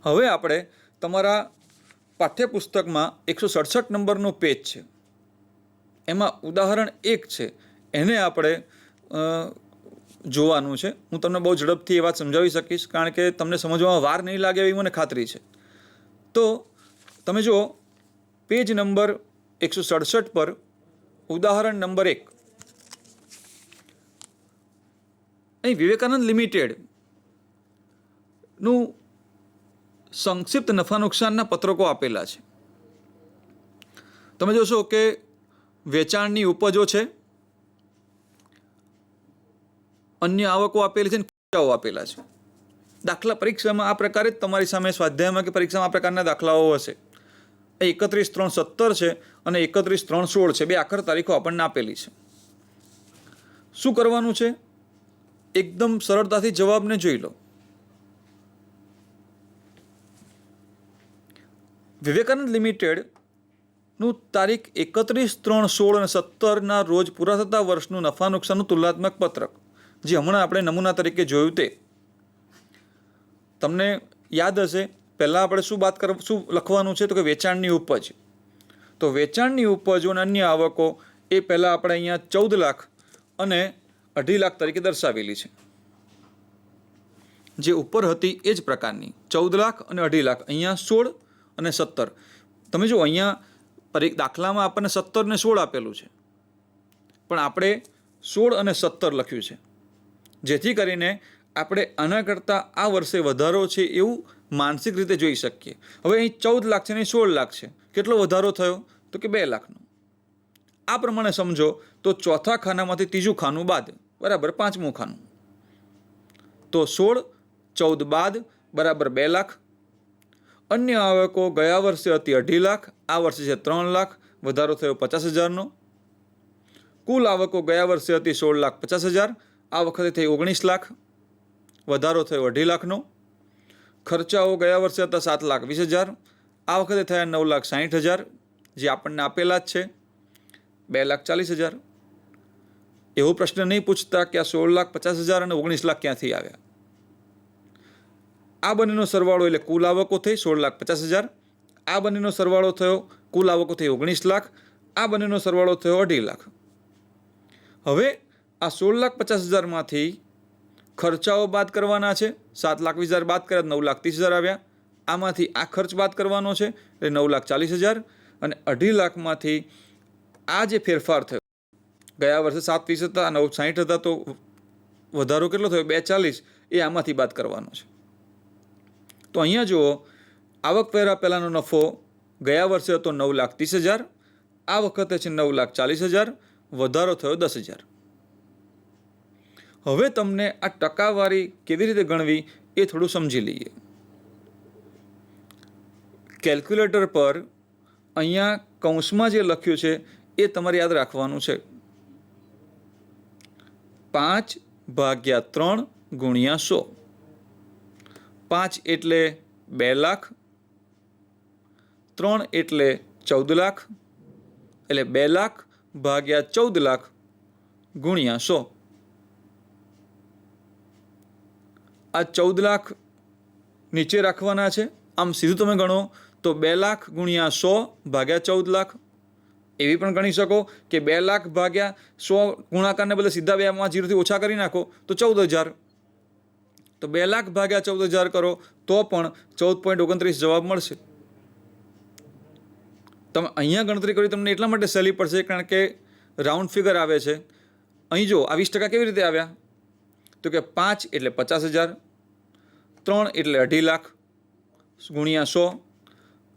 હવે આપણે તમારા પાઠ્યપુસ્તકમાં 167 નંબરનું પેજ છે, એમાં ઉદાહરણ 1 છે, એને આપણે જોવાનું છે. હું તમને બહુ ઝડપથી એ વાત સમજાવી શકીશ, કારણ કે તમને સમજવામાં વાર નહીં લાગે એવી મને ખાતરી છે. તો તમે જુઓ, પેજ નંબર 167 પર ઉદાહરણ નંબર 1. અહીં વિવેકાનંદ લિમિટેડનું સંક્ષિપ્ત નફા નુકસાનના પત્રકો આપેલા છે. તમે જોશો કે વેચાણની ઉપજો છે, અન્ય આવકો આપેલી છે, ખર્ચાઓ આપેલા છે. દાખલા પરીક્ષામાં આ પ્રકારે જ તમારી સામે સ્વાધ્યાયમાં કે પરીક્ષામાં આ પ્રકારના દાખલાઓ હશે. 31/3/17 છે અને 31/3/16 છે. બે આખર તારીખો આપણને આપેલી છે. શું કરવાનું છે? એકદમ સરળતાથી જવાબને જોઈ લો. વિવેકાનંદ લિમિટેડનું તારીખ 31/3/16 અને 17ના રોજ પૂરા થતા વર્ષનું નફા નુકસાનનું તુલનાત્મક પત્રક, જે હમણાં આપણે નમૂના તરીકે જોયું તે તમને યાદ હશે. પહેલાં આપણે શું લખવાનું છે? તો કે વેચાણની ઉપજ. તો વેચાણની ઉપજો અને અન્ય આવકો એ પહેલાં આપણે અહીંયા 14 લાખ અને 2.5 લાખ તરીકે દર્શાવેલી છે. જે ઉપર હતી એ જ પ્રકારની 14 લાખ અને 2.5 લાખ, અહીંયા 16 અને 17. તમે જો અહીંયા દાખલામાં આપણને 17 ને 16 આપેલું છે, પણ આપણે 16 અને 17 લખ્યું છે, જેથી કરીને આપણે આના કરતાં આ વર્ષે વધારો છે એવું માનસિક રીતે જોઈ શકીએ. હવે અહીં 14 લાખ છે ને 16 લાખ છે, કેટલો વધારો થયો? તો કે 2 લાખનો. આ પ્રમાણે સમજો તો ચોથા ખાનામાંથી ત્રીજું ખાનું બાદ બરાબર પાંચમું ખાનું. તો 16, 14 બાદ બરાબર 2 લાખ. અન્ય આવકો ગયા વર્ષે હતી 2.5 લાખ, આ વર્ષે છે 3 લાખ, વધારો થયો 50,000નો. કુલ આવકો ગયા વર્ષે હતી 16,50,000, આ વખતે થઈ 19 લાખ, વધારો થયો 2.5 લાખનો. ખર્ચાઓ ગયા વર્ષે હતા 7,20,000, આ વખતે થયા 9,60,000, જે આપણને આપેલા જ છે 2,40,000. એવો પ્રશ્ન નહીં પૂછતા કે આ 16,50,000 અને 19 લાખ ક્યાંથી આવ્યા. આ બંનેનો સરવાળો એટલે કુલ આવકો થઈ 16,50,000, આ બંનેનો સરવાળો થયો કુલ આવકો થઈ 19 લાખ, આ બંનેનો સરવાળો થયો 2.5 લાખ. હવે આ 16,50,000માંથી ખર્ચાઓ બાદ કરવાના છે. 7,20,000 બાદ કર્યા 9,30,000 આવ્યા. આમાંથી આ ખર્ચ બાદ કરવાનો છે એટલે 9,40,000, અને 2.5 લાખમાંથી આ જે ફેરફાર થયો, ગયા વર્ષે 7,20 હતા, 9,60 હતા, તો વધારો કેટલો થયો? 2,40, એ આમાંથી બાદ કરવાનો છે. તો અહીંયા જુઓ, આવકવેરા પહેલાંનો નફો ગયા વર્ષે હતો 9,30,000, આ વખતે છે 9,40,000, વધારો થયો 10,000. હવે તમને આ ટકાવારી કેવી રીતે ગણવી એ થોડું સમજી લઈએ. કેલ્ક્યુલેટર પર અહીંયા કૌંસમાં જે લખ્યું છે એ તમારે યાદ રાખવાનું છે. 5/3 × 100. 5 એટલે 2 લાખ, 3 એટલે 14 લાખ, એટલે 2 લાખ ભાગ્યા 14 લાખ ગુણ્યા 100. આ 14 લાખ નીચે રાખવાના છે. આમ સીધું તમે ગણો તો 2 લાખ ગુણ્યા 100 ભાગ્યા 14 લાખ. એવી પણ ગણી શકો કે 2 લાખ ભાગ્યા 100 ગુણાકારને બદલે સીધા 2માં 0થી ઓછા કરી નાખો તો 14,000. તો 2 લાખ ભાગ્યા 14,000 કરો તો પણ 14.29 જવાબ મળશે. તમે અહીંયા ગણતરી કરી તમને એટલા માટે સહેલી પડશે કારણ કે રાઉન્ડ ફિગર આવે છે. અહીં જો આ 20% કેવી રીતે આવ્યા? તો કે 5 એટલે 50,000, 3 એટલે 2.5 લાખ ગુણ્યા 100.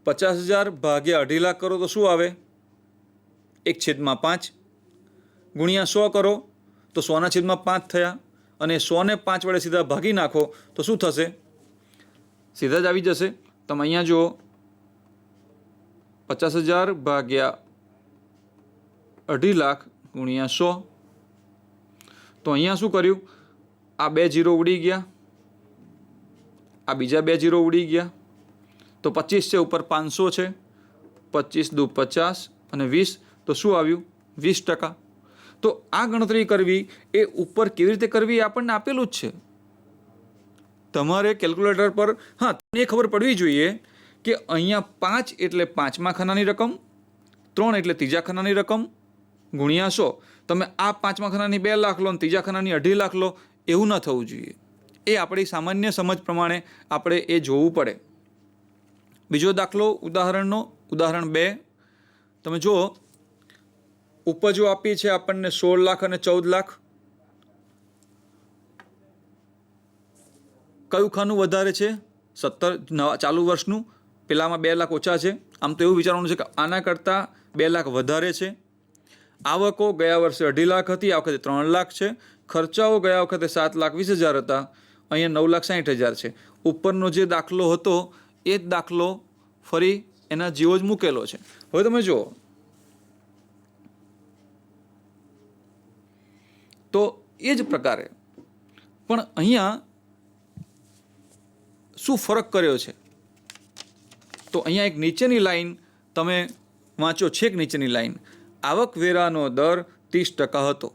50,000 ભાગ્યા 2.5 લાખ કરો તો શું આવે? 1/5 ગુણ્યા 100 કરો તો 100/5 થયા, અને 100 ને 5 વડે સીધા ભાગી નાખો તો શું થશે? સીધા જ આવી જશે. તમે અહીંયા જુઓ, 50,000 ભાગ્યા 2.5 લાખ ગુણ્યા 100. તો અહીંયા શું કર્યું? આ 2 0 ઉડી ગયા, આ બીજા 2 0 ઉડી ગયા, તો 25 છે, ઉપર 500 છે, 25 દુ 50 અને 20, તો શું આવ્યું? 20%. તો આ ગણતરી કરવી એ ઉપર કેવી રીતે કરવી એ આપણને આપેલું જ છે. તમારે કેલ્ક્યુલેટર પર તમને એ ખબર પડવી જોઈએ કે અહીંયા 5 એટલે 5મા ખાનાની રકમ, 3 એટલે ત્રીજા ખાનાની રકમ ગુણ્યા 100. તમે આ 5મા ખાનાની 2 લાખ લો અને ત્રીજા ખાનાની 2.5 લાખ લો, એવું ન થવું જોઈએ. એ આપણી સામાન્ય સમજ પ્રમાણે આપણે એ જોવું પડે. બીજો દાખલો ઉદાહરણનો, ઉદાહરણ 2. તમે જુઓ, ઉપજો આપી છે આપણને 16 લાખ અને 14 લાખ. કયું ખાનું વધારે છે? 17 ચાલુ વર્ષનું. પેલામાં 2 લાખ ઓછા છે. આમ તો એવું વિચારવાનું છે કે આના કરતાં 2 લાખ વધારે છે. આવકો ગયા વર્ષે 2.5 લાખ હતી, આ વખતે 3 લાખ છે. ખર્ચાઓ ગયા વખતે 7,20,000 હતા, અહીંયા 9,60,000 છે. ઉપરનો જે દાખલો હતો એ જ દાખલો ફરી એના જેવો જ મૂકેલો છે. હવે તમે જુઓ તો એ જ પ્રકારે પણ અહીંયા શું ફરક કર્યો છે? તો અહીંયા એક નીચેની લાઈન તમે વાંચો, છેક નીચેની લાઈન, આવકવેરાનો દર 30% હતો.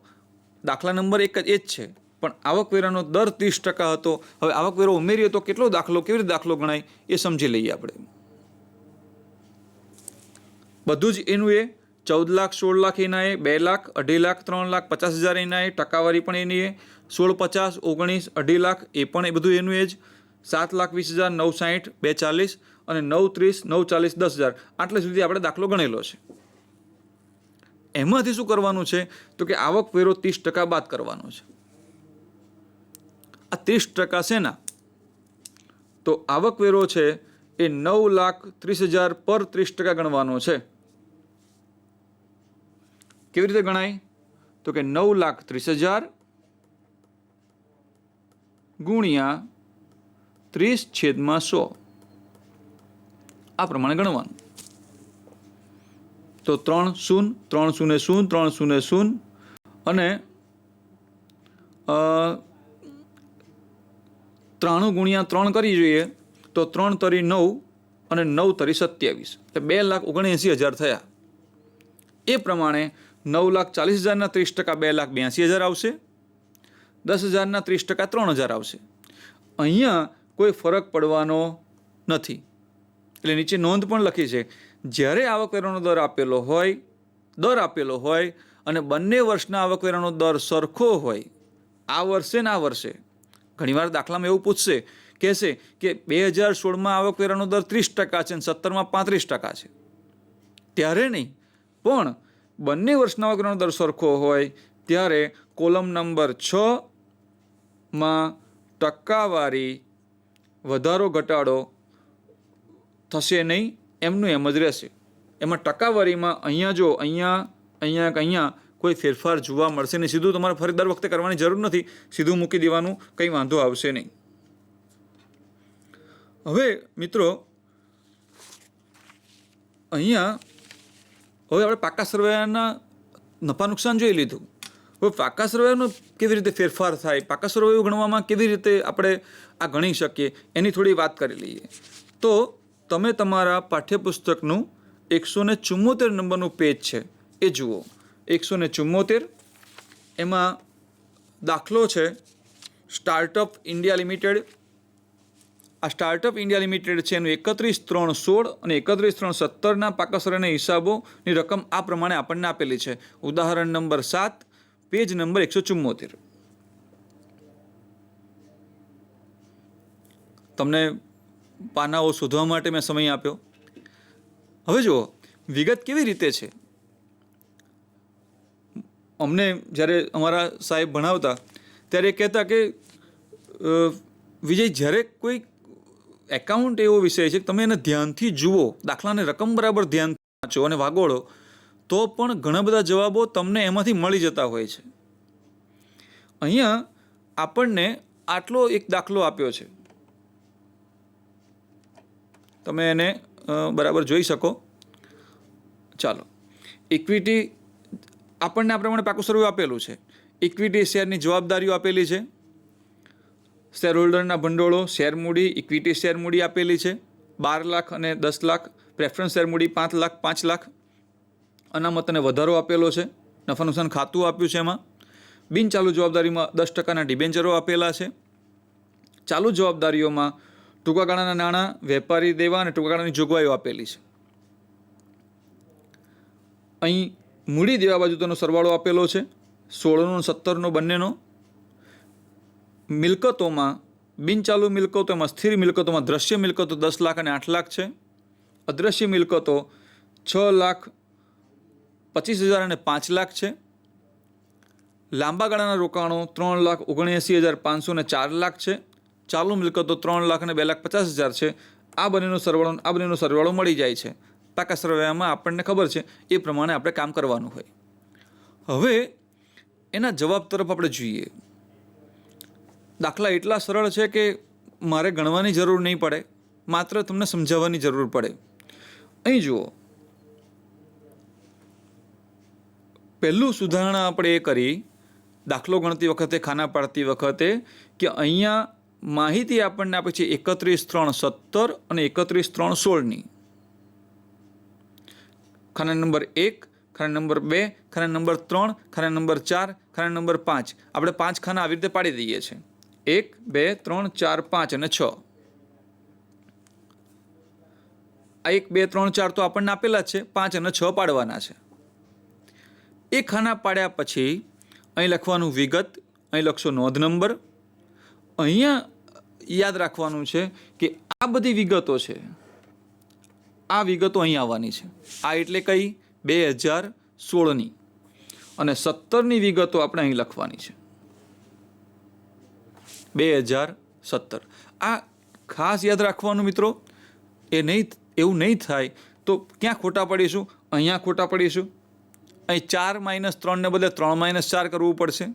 દાખલા નંબર 1 જ છે, પણ આવકવેરાનો દર 30% હતો. હવે આવકવેરો ઉમેરીએ તો કેટલો દાખલો, કેવી રીતે દાખલો ગણાય એ સમજી લઈએ આપણે. બધું જ એનું એ 14 લાખ, 16 લાખ એના એ, 2 લાખ, 2.5 લાખ, 3 લાખ, 50,000 એના એ, ટકાવારી પણ એની એ, 16, 50, 19, 2.5 લાખ એ પણ એ બધું એનું એ જ, 7,20,000, 9,60, 2,40 અને 9,30, 9,40, 10,000 આટલે સુધી આપણે દાખલો ગણેલો છે. એમાંથી શું કરવાનું છે? તો કે આવકવેરો 30% બાદ કરવાનો છે. આ 30% છે ના, તો આવકવેરો છે એ 9,30,000 પર 30% ગણવાનો છે. કેવી રીતે ગણાય? તો કે 9,30,000 ગુણ્યા 30/100 આ પ્રમાણે ગણવાનું. તો 3 0 3 0 0 3 0 0 અને 93 ગુણ્યા 3 કરી જોઈએ તો 3 તરી 9 અને 9 તરી 27 એટલે 2,79,000 થયા. એ પ્રમાણે 9,40,000ના 30% 2,82,000 આવશે, 10,000ના 30% 3,000 આવશે. અહીંયા કોઈ ફરક પડવાનો નથી. એટલે નીચે નોંધ પણ લખી છે, જ્યારે આવકવેરાનો દર આપેલો હોય અને બંને વર્ષના આવકવેરાનો દર સરખો હોય, આ વર્ષે ને આ વર્ષે, ઘણીવાર દાખલામાં એવું પૂછશે, કહેશે કે 2016માં આવકવેરાનો દર 30% છે અને 17માં 35% છે, ત્યારે નહીં, પણ બંને વર્ષના આવકવેરાનો દર સરખો હોય ત્યારે કોલમ નંબર 6માં ટકાવારી વધારો ઘટાડો થશે નહીં, એમનું એમ જ રહેશે. એમાં ટકાવારીમાં અહીંયા જો અહીંયા કોઈ ફેરફાર જોવા મળશે નહીં. સીધું તમારે ફરી દર વખતે કરવાની જરૂર નથી, સીધું મૂકી દેવાનું, કંઈ વાંધો આવશે નહીં. હવે મિત્રો અહીંયા આપણે પાકા સરવૈયાના નફા નુકસાન જોઈ લીધું. હવે પાકા સરવૈયાનો કેવી રીતે ફેરફાર થાય, પાકા સરવૈયું ગણવામાં કેવી રીતે આપણે આ ગણી શકીએ એની થોડી વાત કરી લઈએ. તો તમે તમારા પાઠ્યપુસ્તકનું 174 નંબરનું પેજ છે એ જુઓ. 174 એમાં દાખલો છે સ્ટાર્ટઅપ ઇન્ડિયા લિમિટેડ. આ સ્ટાર્ટઅપ ઇન્ડિયા લિમિટેડ છે એનું 31/3/16 અને 31/3/17ના પાકા સરવૈયાના હિસાબોની રકમ આ પ્રમાણે આપણને આપેલી છે. ઉદાહરણ નંબર 7, પેજ નંબર 174. તમને પાનાઓ શોધવા માટે મેં સમય આપ્યો. હવે જુઓ વિગત કેવી રીતે છે. અમને જ્યારે અમારા સાહેબ ભણાવતા ત્યારે કહેતા કે વિજય, જ્યારે કોઈ એકાઉન્ટ એવો વિષય છે કે તમે એને ધ્યાનથી જુઓ, દાખલાને રકમ બરાબર ધ્યાનથી વાંચો અને વાગોળો, તો પણ ઘણા બધા જવાબો તમને એમાંથી મળી જતા હોય છે. અહીંયા આપણને આટલો એક દાખલો આપ્યો છે, તમે એને બરાબર જોઈ શકો. ચાલો, ઇક્વિટી આપણને આ પ્રમાણે પાકું સરવૈયું આપેલું છે. ઇક્વિટી શેરની જવાબદારીઓ આપેલી છે, શેર હોલ્ડરના ભંડોળો, શેર મૂડી, ઇક્વિટી શેર મૂડી આપેલી છે 12 લાખ અને 10 લાખ, પ્રેફરન્સ શેર મૂડી 5 લાખ, 5 લાખ, અનામત અને વધારો આપેલો છે, નફા નુકસાન ખાતું આપ્યું છે. એમાં બિનચાલુ જવાબદારીમાં 10%ના ડિબેન્ચરો આપેલા છે. ચાલુ જવાબદારીઓમાં ટૂંકા ગાળાના નાણાં, વેપારી દેવા અને ટૂંકા ગાળાની જોગવાઈઓ આપેલી છે. અહીં મૂડી દેવા બાજુ તેનો સરવાળો આપેલો છે 16નો અને 17નો બંનેનો. મિલકતોમાં બિનચાલુ મિલકતોમાં સ્થિર મિલકતોમાં દ્રશ્ય મિલકતો 10 લાખ અને 8 લાખ છે. અદ્રશ્ય મિલકતો 6,25,000 અને 5 લાખ છે. લાંબા ગાળાના રોકાણો 3,79,500 અને 4 લાખ છે. ચાલુ મિલકતો 3 લાખ અને 2,50,000 છે. આ બંનેનો સરવાળો મળી જાય છે. પાકા સરવૈયામાં આપણને ખબર છે એ પ્રમાણે આપણે કામ કરવાનું હોય. હવે એના જવાબ તરફ આપણે જોઈએ. દાખલા એટલા સરળ છે કે મારે ગણવાની જરૂર નહીં પડે, માત્ર તમને સમજાવવાની જરૂર પડે. અહીં જુઓ, પહેલું સુધારણા આપણે એ કરી દાખલો ગણતી વખતે, ખાના પાડતી વખતે, કે અહીંયા માહિતી આપણને આપે છે 31/3 17 અને 31/3 16ની. ખાના નંબર 1, ખાના નંબર 2, ખાના નંબર 3, ખાના નંબર 4, ખાના નંબર 5. આપણે 5 ખાના આવી રીતે પાડી દઈએ છીએ. 1 2 3 4 5 અને 6. આ 1 2 3 4 તો આપણને આપેલા જ છે, 5 અને 6 પાડવાના છે. એ ખાના પાડ્યા પછી અહીં લખવાનું વિગત, અહીં લખશો નોંધ નંબર. અહીંયા યાદ રાખવાનું છે કે આ બધી વિગતો છે, આ વિગતો અહીં આવવાની છે. આ એટલે કઈ? 2016ની. અને 17ની વિગતો આપણે અહીં લખવાની છે, 2017. આ ખાસ યાદ રાખવાનું મિત્રો. એવું નહીં થાય તો ક્યાં ખોટા પડીશું? અહીંયા ખોટા પડીશું. અહીં 4 - 3 ને બદલે 3 - 4 કરવું પડશે.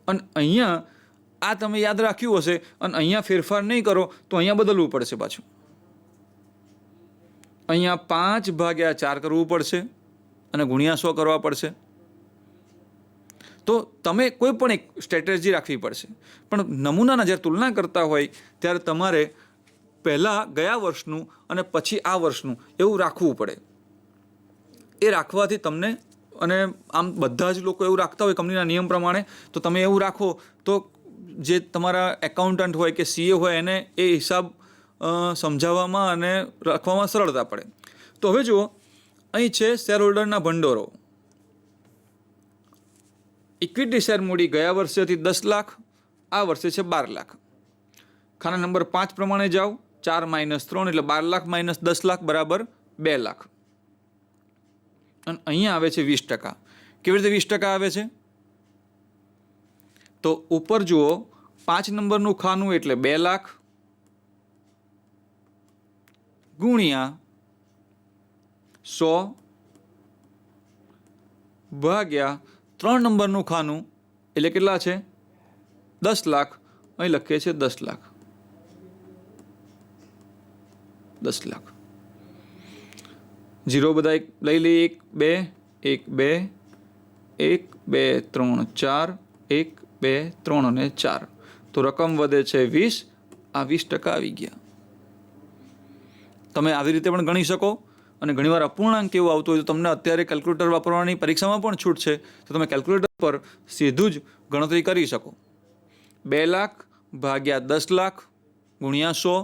અને અહીંયા આ તમે યાદ રાખ્યું હશે અને અહીંયા ફેરફાર નહીં કરો તો અહીંયા બદલવું પડશે પાછું. અહીંયા 5/4 કરવું પડશે અને ગુણ્યા 100 કરવા પડશે. તો તમે કોઈ પણ એક સ્ટ્રેટેજી રાખવી પડશે. પણ નમૂનાના જ્યારે તુલના કરતા હોય ત્યારે તમારે પહેલાં ગયા વર્ષનું અને પછી આ વર્ષનું એવું રાખવું પડે. એ રાખવાથી તમને, અને આમ બધા જ લોકો એવું રાખતા હોય કંપનીના નિયમ પ્રમાણે, તો તમે એવું રાખો તો જે તમારા એકાઉન્ટન્ટ હોય કે સીએ હોય એને એ હિસાબ સમજાવવામાં અને રાખવામાં સરળતા પડે. તો હવે જુઓ, અહીં છે શેર હોલ્ડરના ભંડોળો. ઇક્વિટી શેર મૂડી ગયા વર્ષે હતી 10 લાખ, આ વર્ષે છે 12 લાખ. ખાના નંબર 5 પ્રમાણે જાઓ, 4 - 3 એટલે 12 લાખ - 10 લાખ બરાબર 2 લાખ. અને અહીંયા આવે છે 20%. કેવી રીતે 20% આવે છે? તો ઉપર જુઓ, 5 નંબરનું ખાનું એટલે 2 લાખ ગુણ્યા 100 ભાગ્યા 3 નંબરનું ખાનું એટલે કેટલા છે? 10 લાખ. અહીં લખીએ છીએ 10 લાખ. 10 લાખ. જીરો બધા લઈ લઈએ. 1 2 1 2 3 4, 1 2 3 અને 4. તો રકમ વધે છે 20. આ 20% આવી ગયા. તમે આવી રીતે પણ ગણી શકો. અને ઘણીવાર અપૂર્ણાંક કેવું આવતું હોય તો તમને અત્યારે કેલ્ક્યુલેટર વાપરવાની પરીક્ષામાં પણ છૂટ છે, તો તમે કેલ્ક્યુલેટર પર સીધું જ ગણતરી કરી શકો. 2 લાખ ભાગ્યા 10 લાખ ગુણ્યા 100,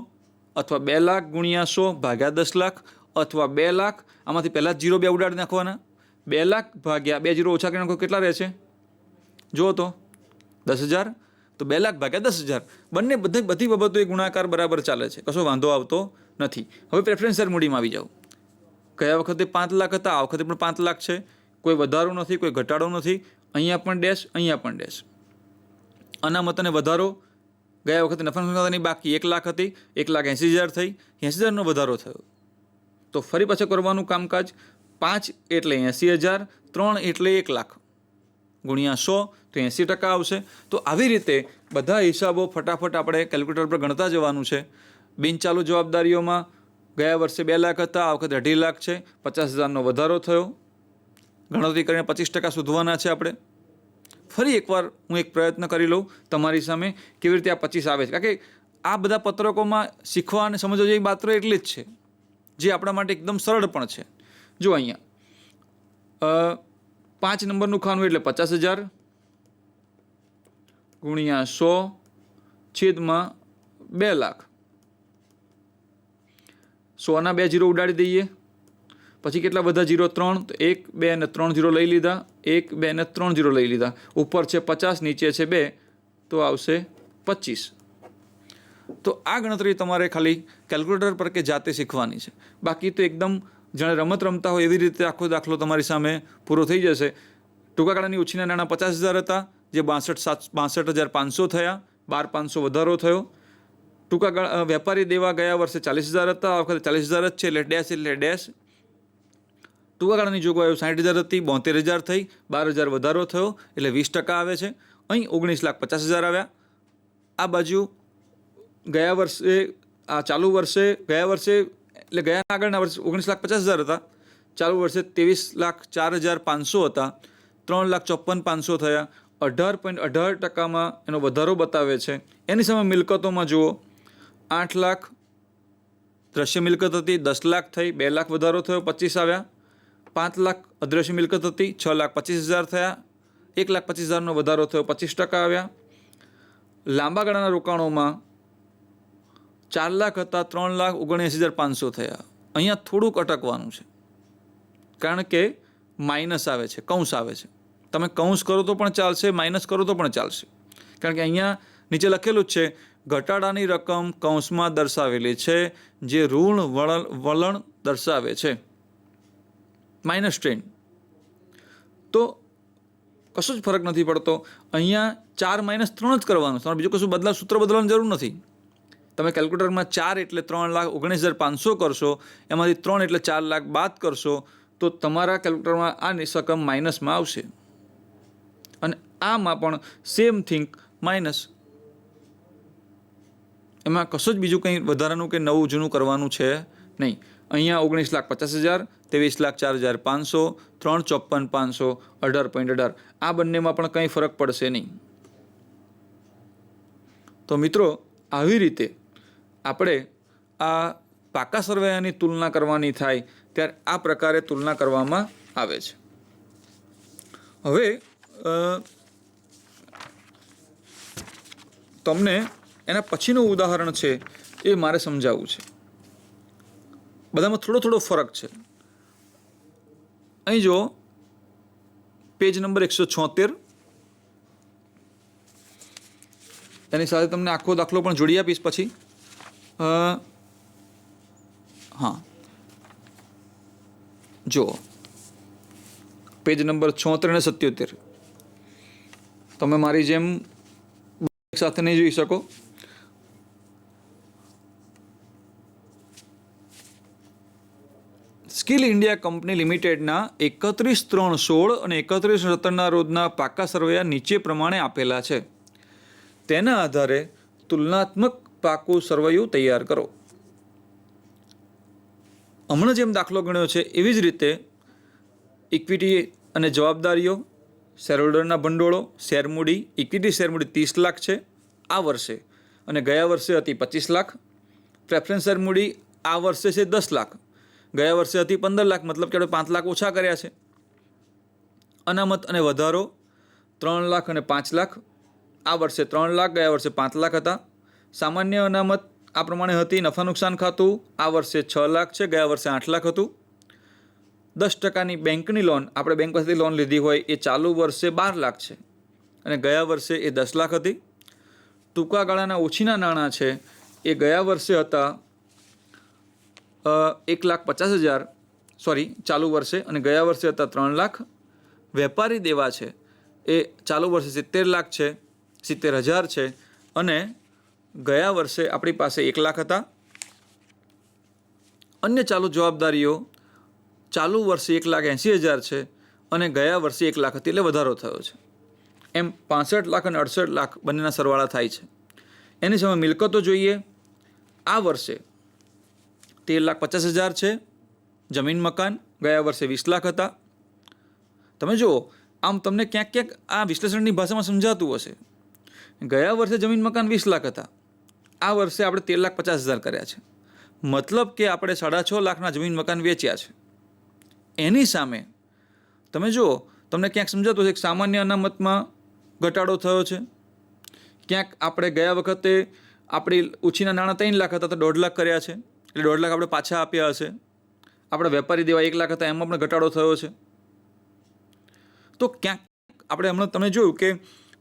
અથવા 2 લાખ ગુણ્યા 100 ભાગ્યા 10 લાખ, અથવા 2 લાખ, આમાંથી પહેલાં જ 0 2 ઉડાડી નાખવાના. 2 લાખ ભાગ્યા 2 0 ઓછા કરી નાખો, કેટલા રહે છે? જુઓ તો 10,000. તો 2 લાખ ભાગ્યા 10,000. બંને બધી બાબતો એ ગુણાકાર બરાબર ચાલે છે, કશો વાંધો આવતો નથી. હવે પ્રેફરન્સ શેર મૂડીમાં આવી જાઓ. ગયા વખતે 5 લાખ હતા, આ વખતે પણ 5 લાખ છે. કોઈ વધારો નથી, કોઈ ઘટાડો નથી. અહીંયા પણ ડેશ, અહીંયા પણ ડેશ. અનામત અને વધારો. ગયા વખતે નફા નુકસાની બાકી 1 લાખ હતી, 1,80,000 થઈ, 80,000નો વધારો થયો. તો ફરી પાછું કરવાનું કામકાજ. 5 એટલે 80,000, 3 એટલે 1 લાખ ગુણ્યા 100 તો 80% આવશે. તો આવી રીતે બધા હિસાબો ફટાફટ આપણે કેલ્ક્યુલેટર પર ગણતા જવાનું છે. બિનચાલુ જવાબદારીઓમાં ગયા વર્ષે 2 લાખ હતા, આ વખતે 2.5 લાખ છે, 50,000નો વધારો થયો. ગણતરી કરીને 25% શોધવાના છે આપણે. ફરી એકવાર હું એક પ્રયત્ન કરી લઉં તમારી સામે કેવી રીતે આ 25 આવે છે. કારણ કે આ બધા પત્રકોમાં શીખવા અને સમજવા જેવી બાતો એટલી જ છે, જે આપણા માટે એકદમ સરળ પણ છે. જો અહીંયા 5 નંબરનું ખાનું એટલે 50,000 ગુણ્યા 100 છેદમાં 2 લાખ. 100ના 2 0 ઉડાડી દઈએ. પછી કેટલા બધા 0? 3. તો 1 2 અને 3 0 લઈ લીધા. 1 2 અને 3 0 લઈ લીધા. ઉપર છે 50, નીચે છે 2, તો આવશે 25. તો આ ગણતરી તમારે ખાલી કેલ્ક્યુલેટર પર કે જાતે શીખવાની છે. બાકી તો એકદમ જાણે રમત રમતા હોય એવી રીતે આખો દાખલો તમારી સામે પૂરો થઈ જશે. ટૂંકા ગાળાની ઉછીના નાણાં 50,000 હતા, જે 62,500 થયા, 12,500 વધારો થયો. ટૂંકા વેપારી દેવા ગયા વર્ષે 40,000 હતા, આ વખતે 40,000 જ છે, એટલે ડેશ એટલે ડેશ. ટૂંકા ગાળાની જોગવાઈઓ 60,000 હતી, 72,000 થઈ, 12,000 વધારો થયો એટલે 20% આવે છે. અહીં 19,50,000 આવ્યા. આ બાજુ ગયા વર્ષે આ ચાલુ વર્ષે ગયા વર્ષે એટલે ગયા આગળના વર્ષે 19,50,000 હતા, ચાલુ વર્ષે 23,04,500 હતા, 3,54,500 થયા. 18.18%માં એનો વધારો બતાવે છે. એની સામે મિલકતોમાં જુઓ, 8 લાખ દ્રશ્ય મિલકત હતી, 10 લાખ થઈ, 2 લાખ વધારો થયો, 25 આવ્યા. 5 લાખ અદ્રશ્ય મિલકત હતી, 6,25,000 થયા, 1,25,000નો વધારો થયો, 25% આવ્યા. લાંબા ગાળાના રોકાણોમાં 4 લાખ હતા, 3,79,500 થયા. અહીંયા થોડુંક અટકવાનું છે, કારણ કે માઇનસ આવે છે, કૌંસ આવે છે. તમે કૌંસ કરો તો પણ ચાલશે, માઇનસ કરો તો પણ ચાલશે, કારણ કે અહીંયા નીચે લખેલું જ છે ઘટાડાની રકમ કૌંસમાં દર્શાવેલી છે જે ઋણ વલણ દર્શાવે છે, માઇનસ ટ્રેન્ડ. તો કશું જ ફરક નથી પડતો. અહીંયા 4 - 3 જ કરવાનું, તમારે બીજું કશું સૂત્ર બદલવાની જરૂર નથી. તમે કેલ્ક્યુલેટરમાં 4 એટલે 3,19,500 કરશો, એમાંથી 3 એટલે 4 લાખ બાદ કરશો તો તમારા કેલ્ક્યુલેટરમાં આ રકમ માઇનસમાં આવશે. અને આમાં પણ સેમ થિંગ માઇનસ. એમાં કશું જ બીજું કંઈ વધારાનું કે નવું જૂનું કરવાનું છે નહીં. અહીંયા 19,50,000, 23,04,500, 3,54,500, 18.18 આ બંનેમાં પણ કંઈ ફરક પડશે નહીં. તો મિત્રો, આવી રીતે આપણે આ પાકા સરવૈયાની તુલના કરવાની થાય ત્યારે આ પ્રકારે તુલના કરવામાં આવે છે. હવે તમને એના પછીનું ઉદાહરણ છે એ મારે સમજાવવું છે. બધામાં થોડો થોડો ફરક છે. અહીં જો પેજ નંબર 176, એની સાથે તમને આખો દાખલો પણ જોડી આપીશ પછી. હા, જો પેજ નંબર 76 અને 77 તમે મારી જેમ સાથે નહીં જોઈ શકો. સ્કિલ ઇન્ડિયા કંપની લિમિટેડના 31/3/16 અને 31/17 રોજના પાકા સરવૈયા નીચે પ્રમાણે આપેલા છે. તેના આધારે તુલનાત્મક પાકું સરવૈયું તૈયાર કરો. હમણાં જેમ દાખલો ગણ્યો છે એવી જ રીતે ઇક્વિટી અને જવાબદારીઓ, શેરહોલ્ડરના ભંડોળો, શેરમૂડી, ઇક્વિટી શેરમૂડી 30 લાખ છે આ વર્ષે અને ગયા વર્ષે હતી 25 લાખ. પ્રેફરન્સ શેરમૂડી આ વર્ષે છે 10 લાખ, ગયા વર્ષે હતી 15 લાખ, મતલબ કે આપણે 5 લાખ ઓછા કર્યા છે. અનામત અને વધારો 3 લાખ અને 5 લાખ, આ વર્ષે 3 લાખ, ગયા વર્ષે 5 લાખ હતા. સામાન્ય અનામત આ પ્રમાણે હતી. નફા નુકસાન ખાતું આ વર્ષે 6 લાખ છે, ગયા વર્ષે 8 લાખ હતું. 10%ની બેંકની લોન, આપણે બેંક પાસેથી લોન લીધી હોય એ ચાલુ વર્ષે 12 લાખ છે અને ગયા વર્ષે એ 10 લાખ હતી. ટૂંકા ગાળાના ઓછીના નાણાં છે એ ગયા વર્ષે હતા 1,50,000, સોરી ચાલુ વર્ષે, અને ગયા વર્ષે હતા 3 લાખ. વેપારી દેવા છે એ ચાલુ વર્ષે 70 લાખ છે, 70,000 છે અને ગયા વર્ષે આપણી પાસે 1 લાખ હતા. અન્ય ચાલુ જવાબદારીઓ ચાલુ વર્ષે 1,80,000 છે અને ગયા વર્ષે 1 લાખ હતી, એટલે વધારો થયો છે. એમ 65 લાખ અને 68 લાખ બંનેના સરવાળા થાય છે. એની સામે મિલકતો જોઈએ. આ વર્ષે 13,50,000 છે જમીન મકાન, ગયા વર્ષે 20 લાખ હતા. તમે જુઓ, આમ તમને ક્યાંક ક્યાંક આ વિશ્લેષણની ભાષામાં સમજાતું હશે. ગયા વર્ષે જમીન મકાન 20 લાખ હતા, આ વર્ષે આપણે 13,50,000 કર્યા છે, મતલબ કે આપણે 6.5 લાખના જમીન મકાન વેચ્યા છે. એની સામે તમે જુઓ, તમને ક્યાંક સમજાતું હશે કે સામાન્ય અનામતમાં ઘટાડો થયો છે. ક્યાંક આપણે ગયા વખતે આપણી ઉછીના નાણાં 3 લાખ હતા તો 1.5 લાખ કર્યા છે, એટલે 1.5 લાખ આપણે પાછા આપ્યા હશે. આપણે વેપારી દેવા 1 લાખ હતા, એમાં પણ ઘટાડો થયો છે. તો ક્યાંક આપણે હમણાં તમે જોયું કે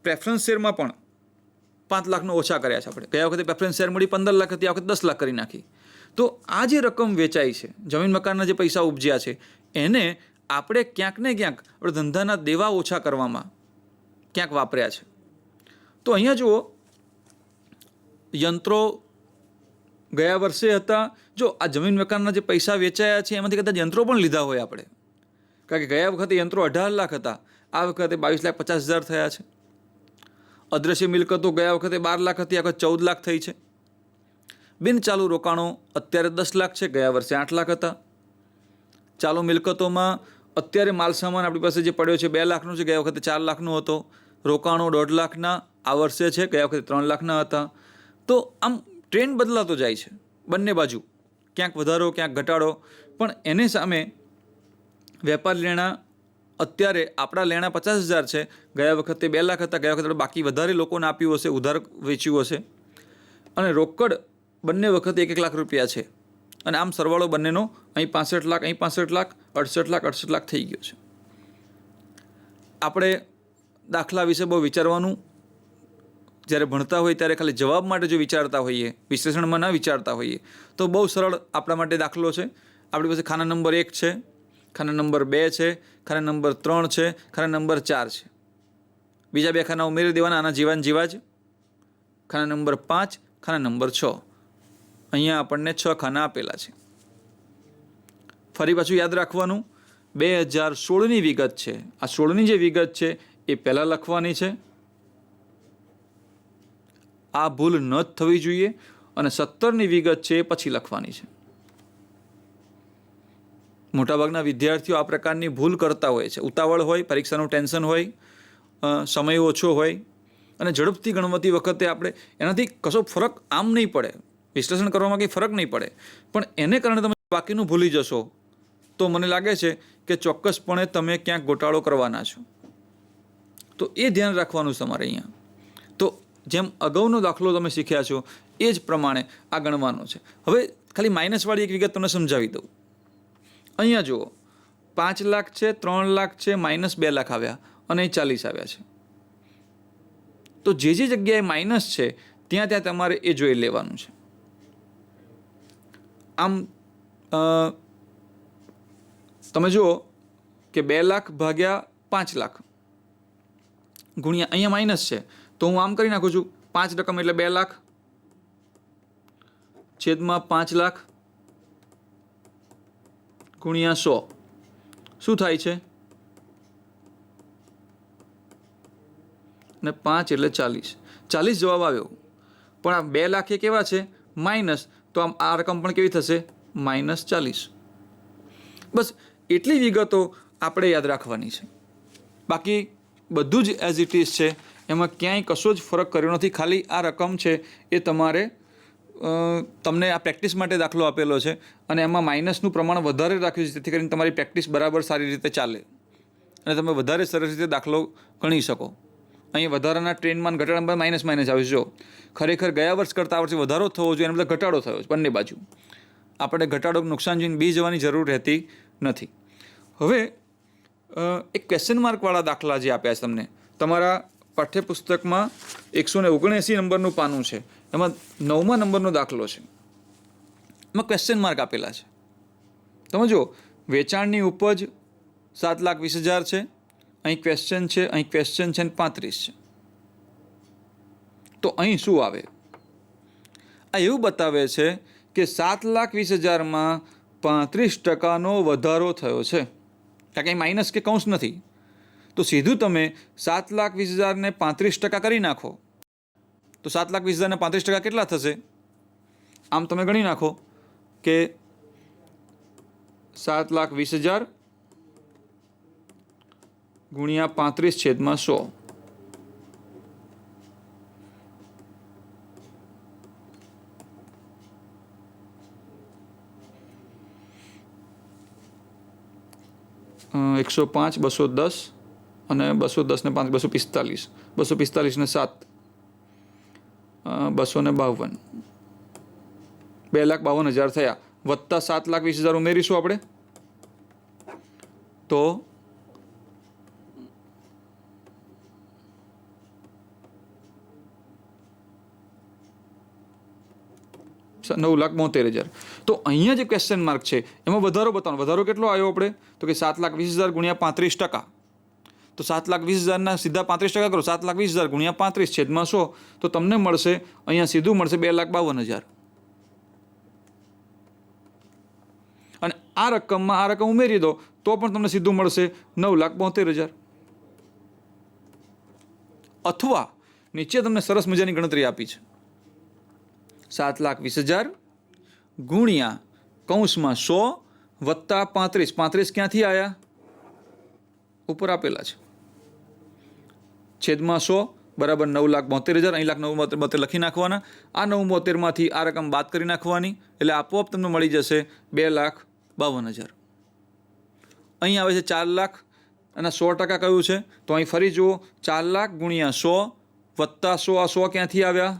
પ્રેફરન્સ શેરમાં પણ 5 લાખનો ઓછા કર્યા છે આપણે. ગયા વખતે પ્રેફરન્સ શેર મળી 15 લાખ હતી, આ વખતે 10 લાખ કરી નાખી. તો આ જે રકમ વેચાઈ છે, જમીન મકાનના જે પૈસા ઉપજ્યા છે, એને આપણે ક્યાંક ને ક્યાંક આપણે ધંધાના દેવા ઓછા કરવામાં ક્યાંક વાપર્યા છે. તો અહીંયા જુઓ, યંત્રો ગયા વર્ષે હતા. જો આ જમીન મકાનના જે પૈસા વેચાયા છે એમાંથી કદાચ યંત્રો પણ લીધા હોય આપણે, કારણ કે ગયા વખતે યંત્રો 18 લાખ હતા, આ વખતે 22,50,000 થયા છે. અદ્રશ્ય મિલકતો ગયા વખતે 12 લાખ હતી, આ વખતે 14 લાખ થઈ છે. બિન ચાલુ રોકાણો અત્યારે 10 લાખ છે, ગયા વર્ષે 8 લાખ હતા. ચાલુ મિલકતોમાં અત્યારે માલ સામાન આપણી પાસે જે પડ્યો છે 2 લાખનો છે, ગયા વખતે 4 લાખનો હતો. રોકાણો 1.5 લાખના આ વર્ષે છે, ગયા વખતે 3 લાખના હતા. તો આમ ટ્રેન્ડ બદલાતો જાય છે બંને બાજુ, ક્યાંક વધારો ક્યાંક ઘટાડો. પણ એને સામે વેપાર લેણા અત્યારે આપણા લેણા 50,000 છે, ગયા વખતે 2 લાખ હતા, ગયા વખતે બાકી વધારે લોકોને આપ્યું હશે, ઉધાર વેચ્યું હશે. અને રોકડ બંને વખતે 1 લાખ રૂપિયા છે. અને આમ સરવાળો બંનેનો અહીં 65 લાખ, અહીં 65 લાખ, 68 લાખ થઈ ગયો છે. આપણે દાખલા વિશે બહુ વિચારવાનું, જ્યારે ભણતા હોય ત્યારે ખાલી જવાબ માટે જો વિચારતા હોઈએ, વિશ્લેષણમાં ના વિચારતા હોઈએ, તો બહુ સરળ આપણા માટે દાખલો છે. આપણી પાસે ખાના નંબર 1 છે, ખાના નંબર 2 છે, ખાના નંબર 3 છે, ખાના નંબર 4 છે. બીજા 2 ખાના ઉમેરી દેવાના, આના જીવા જ. ખાના નંબર 5, ખાના નંબર 6. અહીંયા આપણને 6 ખાના આપેલા છે. ફરી પાછું યાદ રાખવાનું, 2016ની વિગત છે. આ 16ની જે વિગત છે એ પહેલાં લખવાની છે, આ ભૂલ ન જ થવી જોઈએ. અને 17ની વિગત છે એ પછી લખવાની છે. મોટાભાગના વિદ્યાર્થીઓ આ પ્રકારની ભૂલ કરતા હોય છે. ઉતાવળ હોય, પરીક્ષાનું ટેન્શન હોય, સમય ઓછો હોય અને ઝડપથી ગણવાતી વખતે આપણે એનાથી કશો ફરક આમ નહીં પડે, વિશ્લેષણ કરવામાં કંઈ ફરક નહીં પડે, પણ એને કારણે તમે બાકીનું ભૂલી જશો તો મને લાગે છે કે ચોક્કસપણે તમે ક્યાંક ગોટાળો કરવાના છો. તો એ ધ્યાન રાખવાનું છે તમારે અહીંયા. તો જેમ અગાઉનો દાખલો તમે શીખ્યા છો એ જ પ્રમાણે આ ગણવાનો છે. હવે ખાલી માઇનસવાળી એક વિગત તમને સમજાવી દઉં. અહીંયા જુઓ, 5 લાખ છે, 3 લાખ છે, -2 લાખ આવ્યા અને 40 આવ્યા છે. તો જે જગ્યાએ માઇનસ છે ત્યાં તમારે એ જોઈ લેવાનું છે. આમ તમે જુઓ કે 2 લાખ ભાગ્યા 5 લાખ ગુણ્યા અહીંયા માઇનસ છે, તો હું આમ કરી નાખું છું, 5 રકમ એટલે 2 લાખ છેદમાં 5 લાખ ગુણ્યા 100 શું થાય છે? ને 5 એટલે 40. 40 જવાબ આવ્યો. પણ આ 2 લાખ એ કેવા છે? માઇનસ. તો આમ આ રકમ પણ કેવી થશે? -40. બસ એટલી વિગતો આપણે યાદ રાખવાની છે. બાકી બધું જ એઝ ઇટ ઇઝ છે, એમાં ક્યાંય કશો જ ફરક કર્યો નથી. ખાલી આ રકમ છે એ તમારે તમને આ પ્રેક્ટિસ માટે દાખલો આપેલો છે અને એમાં માઇનસનું પ્રમાણ વધારે રાખ્યું છે, જેથી કરીને તમારી પ્રેક્ટિસ બરાબર સારી રીતે ચાલે અને તમે વધારે સરસ રીતે દાખલો ગણી શકો. અહીં વધારાના ટ્રેન્ડમાં ઘટાડામાં માઇનસ આવે છે. જો ખરેખર ગયા વર્ષ કરતાં આ વર્ષે વધારો થવો જોઈએ, એને બદલે ઘટાડો થયો છે બંને બાજુ. આપણે ઘટાડો નુકસાન જોઈને બી જવાની જરૂર રહેતી નથી. હવે એક ક્વેશ્ચન માર્કવાળા દાખલા જે આપ્યા છે તમને, તમારા પાઠ્યપુસ્તકમાં 179 નંબરનું પાનું છે, એમાં 9મા નંબરનો દાખલો છે. એમાં ક્વેશ્ચન માર્ક આપેલા છે. તમે જુઓ, વેચાણની ઉપજ 7,20,000 છે, અહીં ક્વેશ્ચન છે, અહીં ક્વેશ્ચન છે અને 35 છે. તો અહીં શું આવે? આ એવું બતાવે છે કે 7,20,000માં 35% વધારો થયો છે. કારણ કે અહીં માઇનસ કે કૌંસ નથી. તો સીધું તમે 7,20,000ને 35% કરી નાખો તો 7,20,000ને 35% કેટલા થશે? આમ તમે ગણી નાખો કે 7,20,000 ગુણ્યા 35/100. એકસો 5, 210 અને 210 ને 5, 245. 245 ને 7, 252. 2,52,000 થયા. વત્તા 7,20,000 ઉમેરીશું આપણે તો 9,72,000. તો અહીંયા જે ક્વેશ્ચન માર્ક છે એમાં વધારો બતાવવાનો. વધારો કેટલો આવ્યો આપણે? તો કે 7,20,000 ગુણ્યા 35%. તો 7,20,000ના સીધા 35% કરો. 7,20,000 ગુણ્યા 35/100 તો તમને મળશે, અહીંયા સીધું મળશે 2,52,000. અને આ રકમમાં આ રકમ ઉમેરી દો તો પણ તમને સીધું મળશે 9,72,000. અથવા નીચે તમને સરસ મજાની ગણતરી આપી છે, 7,20,000 ગુણ્યા કૌંસમાં 100 વત્તા 35. 35 ક્યાંથી આવ્યા? ઉપર આપેલા છે. છેદમાં 100 બરાબર 9,72,000. અહીં 9,72,000 લખી નાખવાના. આ 9,72,000માંથી આ રકમ બાદ કરી નાખવાની, એટલે આપોઆપ તમને મળી જશે 2,52,000. અહીં આવે છે 4 લાખ અને 100% કયું છે? તો અહીં ફરી જુઓ, 4 લાખ ગુણ્યા 100 વત્તા 100. આ 100 ક્યાંથી આવ્યા?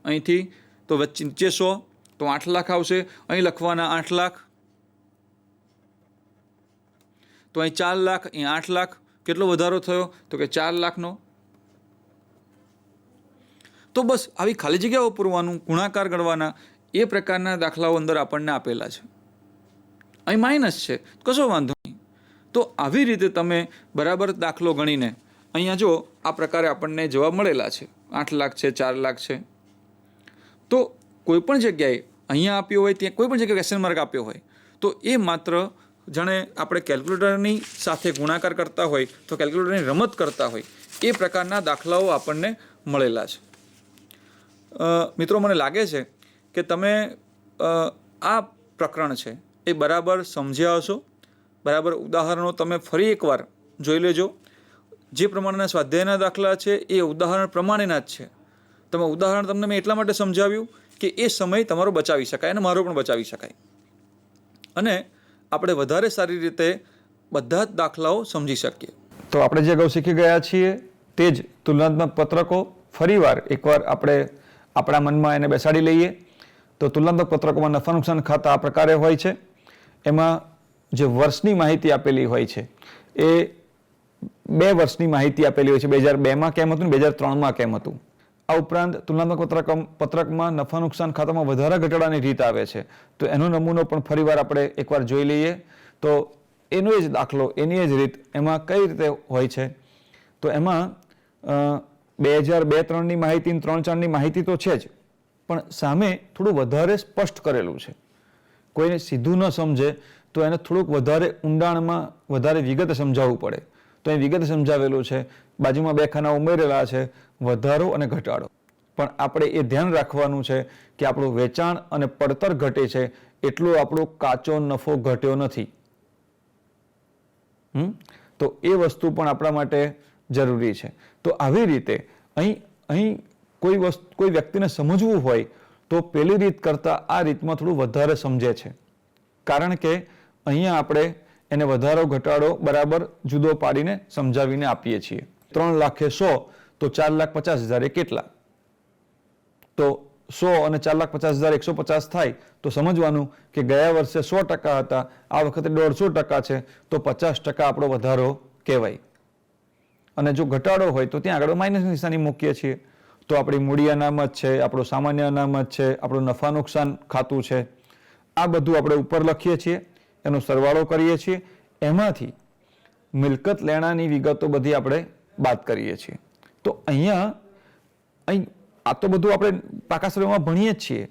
અહીંથી. તો વચ્ચે નીચે 100 તો 8 લાખ આવશે. અહીં લખવાના 8 લાખ. તો અહીં 4 લાખ, અહીં 8 લાખ. કેટલો વધારો થયો? તો કે 4 લાખનો. તો બસ આવી ખાલી જગ્યાઓ પૂરવાનું, ગુણાકાર ગણવાના, એ પ્રકારના દાખલાઓ અંદર આપણને આપેલા છે. અહીં માઇનસ છે, કશો વાંધો નહીં. તો આવી રીતે તમે બરાબર દાખલો ગણીને અહીંયા જો આ પ્રકારે આપણને જવાબ મળેલા છે, 8 લાખ છે, 4 લાખ છે. તો કોઈપણ જગ્યાએ અહીંયા આપ્યો હોય, ત્યાં કોઈ પણ જગ્યાએ ક્વેશ્ચન માર્ક આપ્યો હોય, તો એ માત્ર જાણે આપણે કેલ્ક્યુલેટરની સાથે ગુણાકાર કરતા હોય તો કેલ્ક્યુલેટરની રમત કરતા હોય એ પ્રકારના દાખલાઓ આપણને મળેલા છે. મિત્રો, મને લાગે છે કે તમે આ પ્રકરણ છે એ બરાબર સમજ્યા હશો. બરાબર ઉદાહરણો તમે ફરી એકવાર જોઈ લેજો. જે પ્રમાણેના સ્વાધ્યાયના દાખલા છે એ ઉદાહરણ પ્રમાણેના જ છે. તમે ઉદાહરણ તમને મેં એટલા માટે સમજાવ્યું કે એ સમય તમારો બચાવી શકાય અને મારો પણ બચાવી શકાય, અને આપણે વધારે સારી રીતે બધા જ દાખલાઓ સમજી શકીએ. તો આપણે જે અગાઉ શીખી ગયા છીએ તે જ તુલનાત્મક પત્રકો ફરીવાર એકવાર આપણે આપણા મનમાં એને બેસાડી લઈએ. તો તુલનાત્મક પત્રકોમાં નફા નુકસાન ખાતા આ પ્રકારે હોય છે. એમાં જે વર્ષની માહિતી આપેલી હોય છે એ 2 વર્ષની માહિતી આપેલી હોય છે. 2002માં કેમ હતું ને 2003માં કેમ હતું. આ ઉપરાંત તુલનાત્મક પત્રકમાં નફા નુકસાન ખાતામાં વધારા ઘટાડાની રીત આવે છે. તો એનો નમૂનો પણ ફરીવાર આપણે એકવાર જોઈ લઈએ. તો એનો જ દાખલો, એની જ રીત એમાં કઈ રીતે હોય છે? તો એમાં 2002-03ની માહિતી, 3-4ની માહિતી તો છે જ, પણ સામે થોડું વધારે સ્પષ્ટ કરેલું છે. કોઈને સીધું ન સમજે તો એને થોડુંક વધારે ઊંડાણમાં વધારે વિગત સમજાવવું પડે. તો એ વિગત સમજાવેલું છે. બાજુમાં 2 ખાના ઉમેરેલા છે, વધારો અને ઘટાડો. પણ આપણે એ ધ્યાન રાખવાનું છે કે આપણું વેચાણ અને પડતર ઘટે છે એટલો આપણો કાચો નફો ઘટ્યો નથી. તો એ વસ્તુ પણ આપણા માટે જરૂરી છે. તો આવી રીતે અહીં કોઈ વ્યક્તિને સમજવું હોય તો પેલી રીત કરતાં આ રીતમાં થોડું વધારે સમજે છે. કારણ કે અહીંયા આપણે એને વધારો ઘટાડો બરાબર જુદો પાડીને સમજાવીને આપીએ છીએ. 3 લાખે 100 તો 4,50,000 એ કેટલા? તો 100 અને 4,50,000 150 થાય તો સમજવાનું કે ગયા વર્ષે 100% હતા, આ વખતે 150% છે, તો 50% આપણો વધારો કહેવાય. અને જો ઘટાડો હોય તો ત્યાં આગળ માઇનસ નિશાની મૂકીએ છીએ. તો આપણી મૂડી અનામત છે, આપણું સામાન્ય અનામત છે, આપણું નફા નુકસાન ખાતું છે, આ બધું આપણે ઉપર લખીએ છીએ, એનો સરવાળો કરીએ છીએ. એમાંથી મિલકત લેણાની વિગતો બધી આપણે બાદ કરીએ છીએ. તો અહીં આ તો બધું આપણે પાકા સ્વરૂપમાં ભણીએ જ છીએ.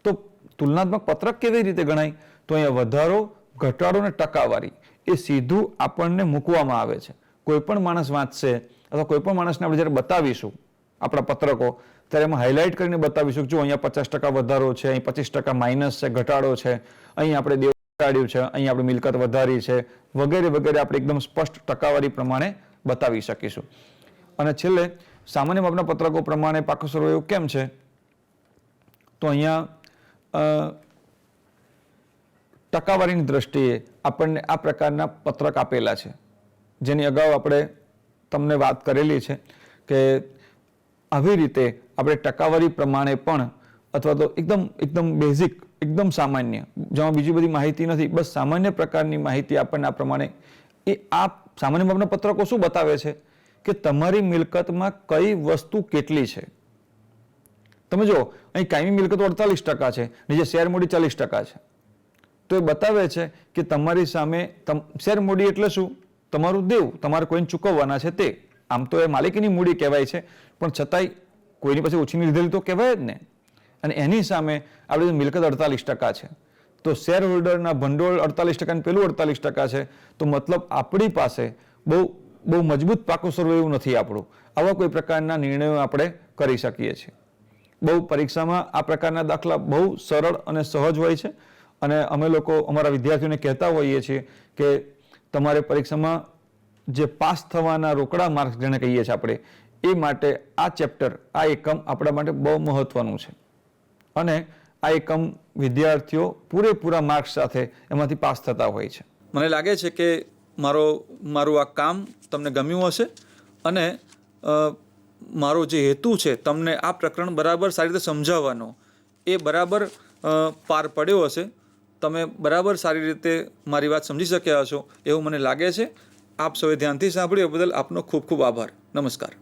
તો તુલનાત્મક પત્રક કેવી રીતે ગણાય? તો અહીંયા વધારો, ઘટાડો અને ટકાવારી એ સીધું આપણને મૂકવામાં આવે છે. કોઈ પણ માણસ વાંચશે અથવા કોઈ પણ માણસને આપણે જ્યારે બતાવીશું આપણા પત્રકો, ત્યારે એમાં હાઇલાઇટ કરીને બતાવીશું કે જો અહીંયા 50% વધારો છે, અહીં 25% માઇનસ છે, ઘટાડો છે, અહીં આપણે દેવું ઘટાડ્યું છે, અહીં આપણે મિલકત વધારી છે, વગેરે વગેરે આપણે એકદમ સ્પષ્ટ ટકાવારી પ્રમાણે બતાવી શકીશું. અને છેલ્લે સામાન્ય માપના પત્રકો પ્રમાણે પાકું સ્વરૂપ એવું કેમ છે? તો અહીંયા ટકાવારીની દ્રષ્ટિએ આપણને આ પ્રકારના પત્રક આપેલા છે, જેની અગાઉ આપણે તમને વાત કરેલી છે કે આવી રીતે આપણે ટકાવારી પ્રમાણે પણ અથવા તો એકદમ બેઝિક, એકદમ સામાન્ય, જેમાં બીજી બધી માહિતી નથી, બસ સામાન્ય પ્રકારની માહિતી આપણને આ પ્રમાણે આ સામાન્ય માપના પત્રકો શું બતાવે છે કે તમારી મિલકતમાં કઈ વસ્તુ કેટલી છે. તમે જો અહીં કાયમી મિલકતો 48% છે, નીચે શેર મૂડી 40% છે. તો એ બતાવે છે કે તમારી સામે શેર મૂડી એટલે શું? તમારું દેવું, તમારે કોઈને ચૂકવવાના છે તે. આમ તો એ માલિકીની મૂડી કહેવાય છે, પણ છતાંય કોઈની પાસે ઓછીની લીધેલી તો કહેવાય જ ને. અને એની સામે આપણી મિલકત 48% છે. તો શેર હોલ્ડરના ભંડોળ 48% અને પેલું 48% છે, તો મતલબ આપણી પાસે બહુ મજબૂત પાકું સર્વે એવું નથી આપણું. આવા કોઈ પ્રકારના નિર્ણયો આપણે કરી શકીએ છીએ. બહુ પરીક્ષામાં આ પ્રકારના દાખલા બહુ સરળ અને સહજ હોય છે, અને અમે લોકો અમારા વિદ્યાર્થીઓને કહેતા હોઈએ છીએ કે તમારે પરીક્ષામાં જે પાસ થવાના રોકડા માર્ક્સ જેને કહીએ છીએ આપણે, એ માટે આ ચેપ્ટર, આ એકમ આપણા માટે બહુ મહત્વનું છે. અને આ એકમ વિદ્યાર્થીઓ પૂરેપૂરા માર્ક્સ સાથે એમાંથી પાસ થતા હોય છે. મને લાગે છે કે મારું આ કામ તમને ગમ્યું હશે, અને મારો જે હેતુ છે તમને આ પ્રકરણ બરાબર સારી રીતે સમજાવવાનો, એ બરાબર પાર પડ્યો હશે. તમે બરાબર સારી રીતે મારી વાત સમજી શક્યા હશો એવું મને લાગે છે. આપ સૌએ ધ્યાનથી સાંભળ્યું એ બદલ આપનો ખૂબ ખૂબ આભાર. નમસ્કાર.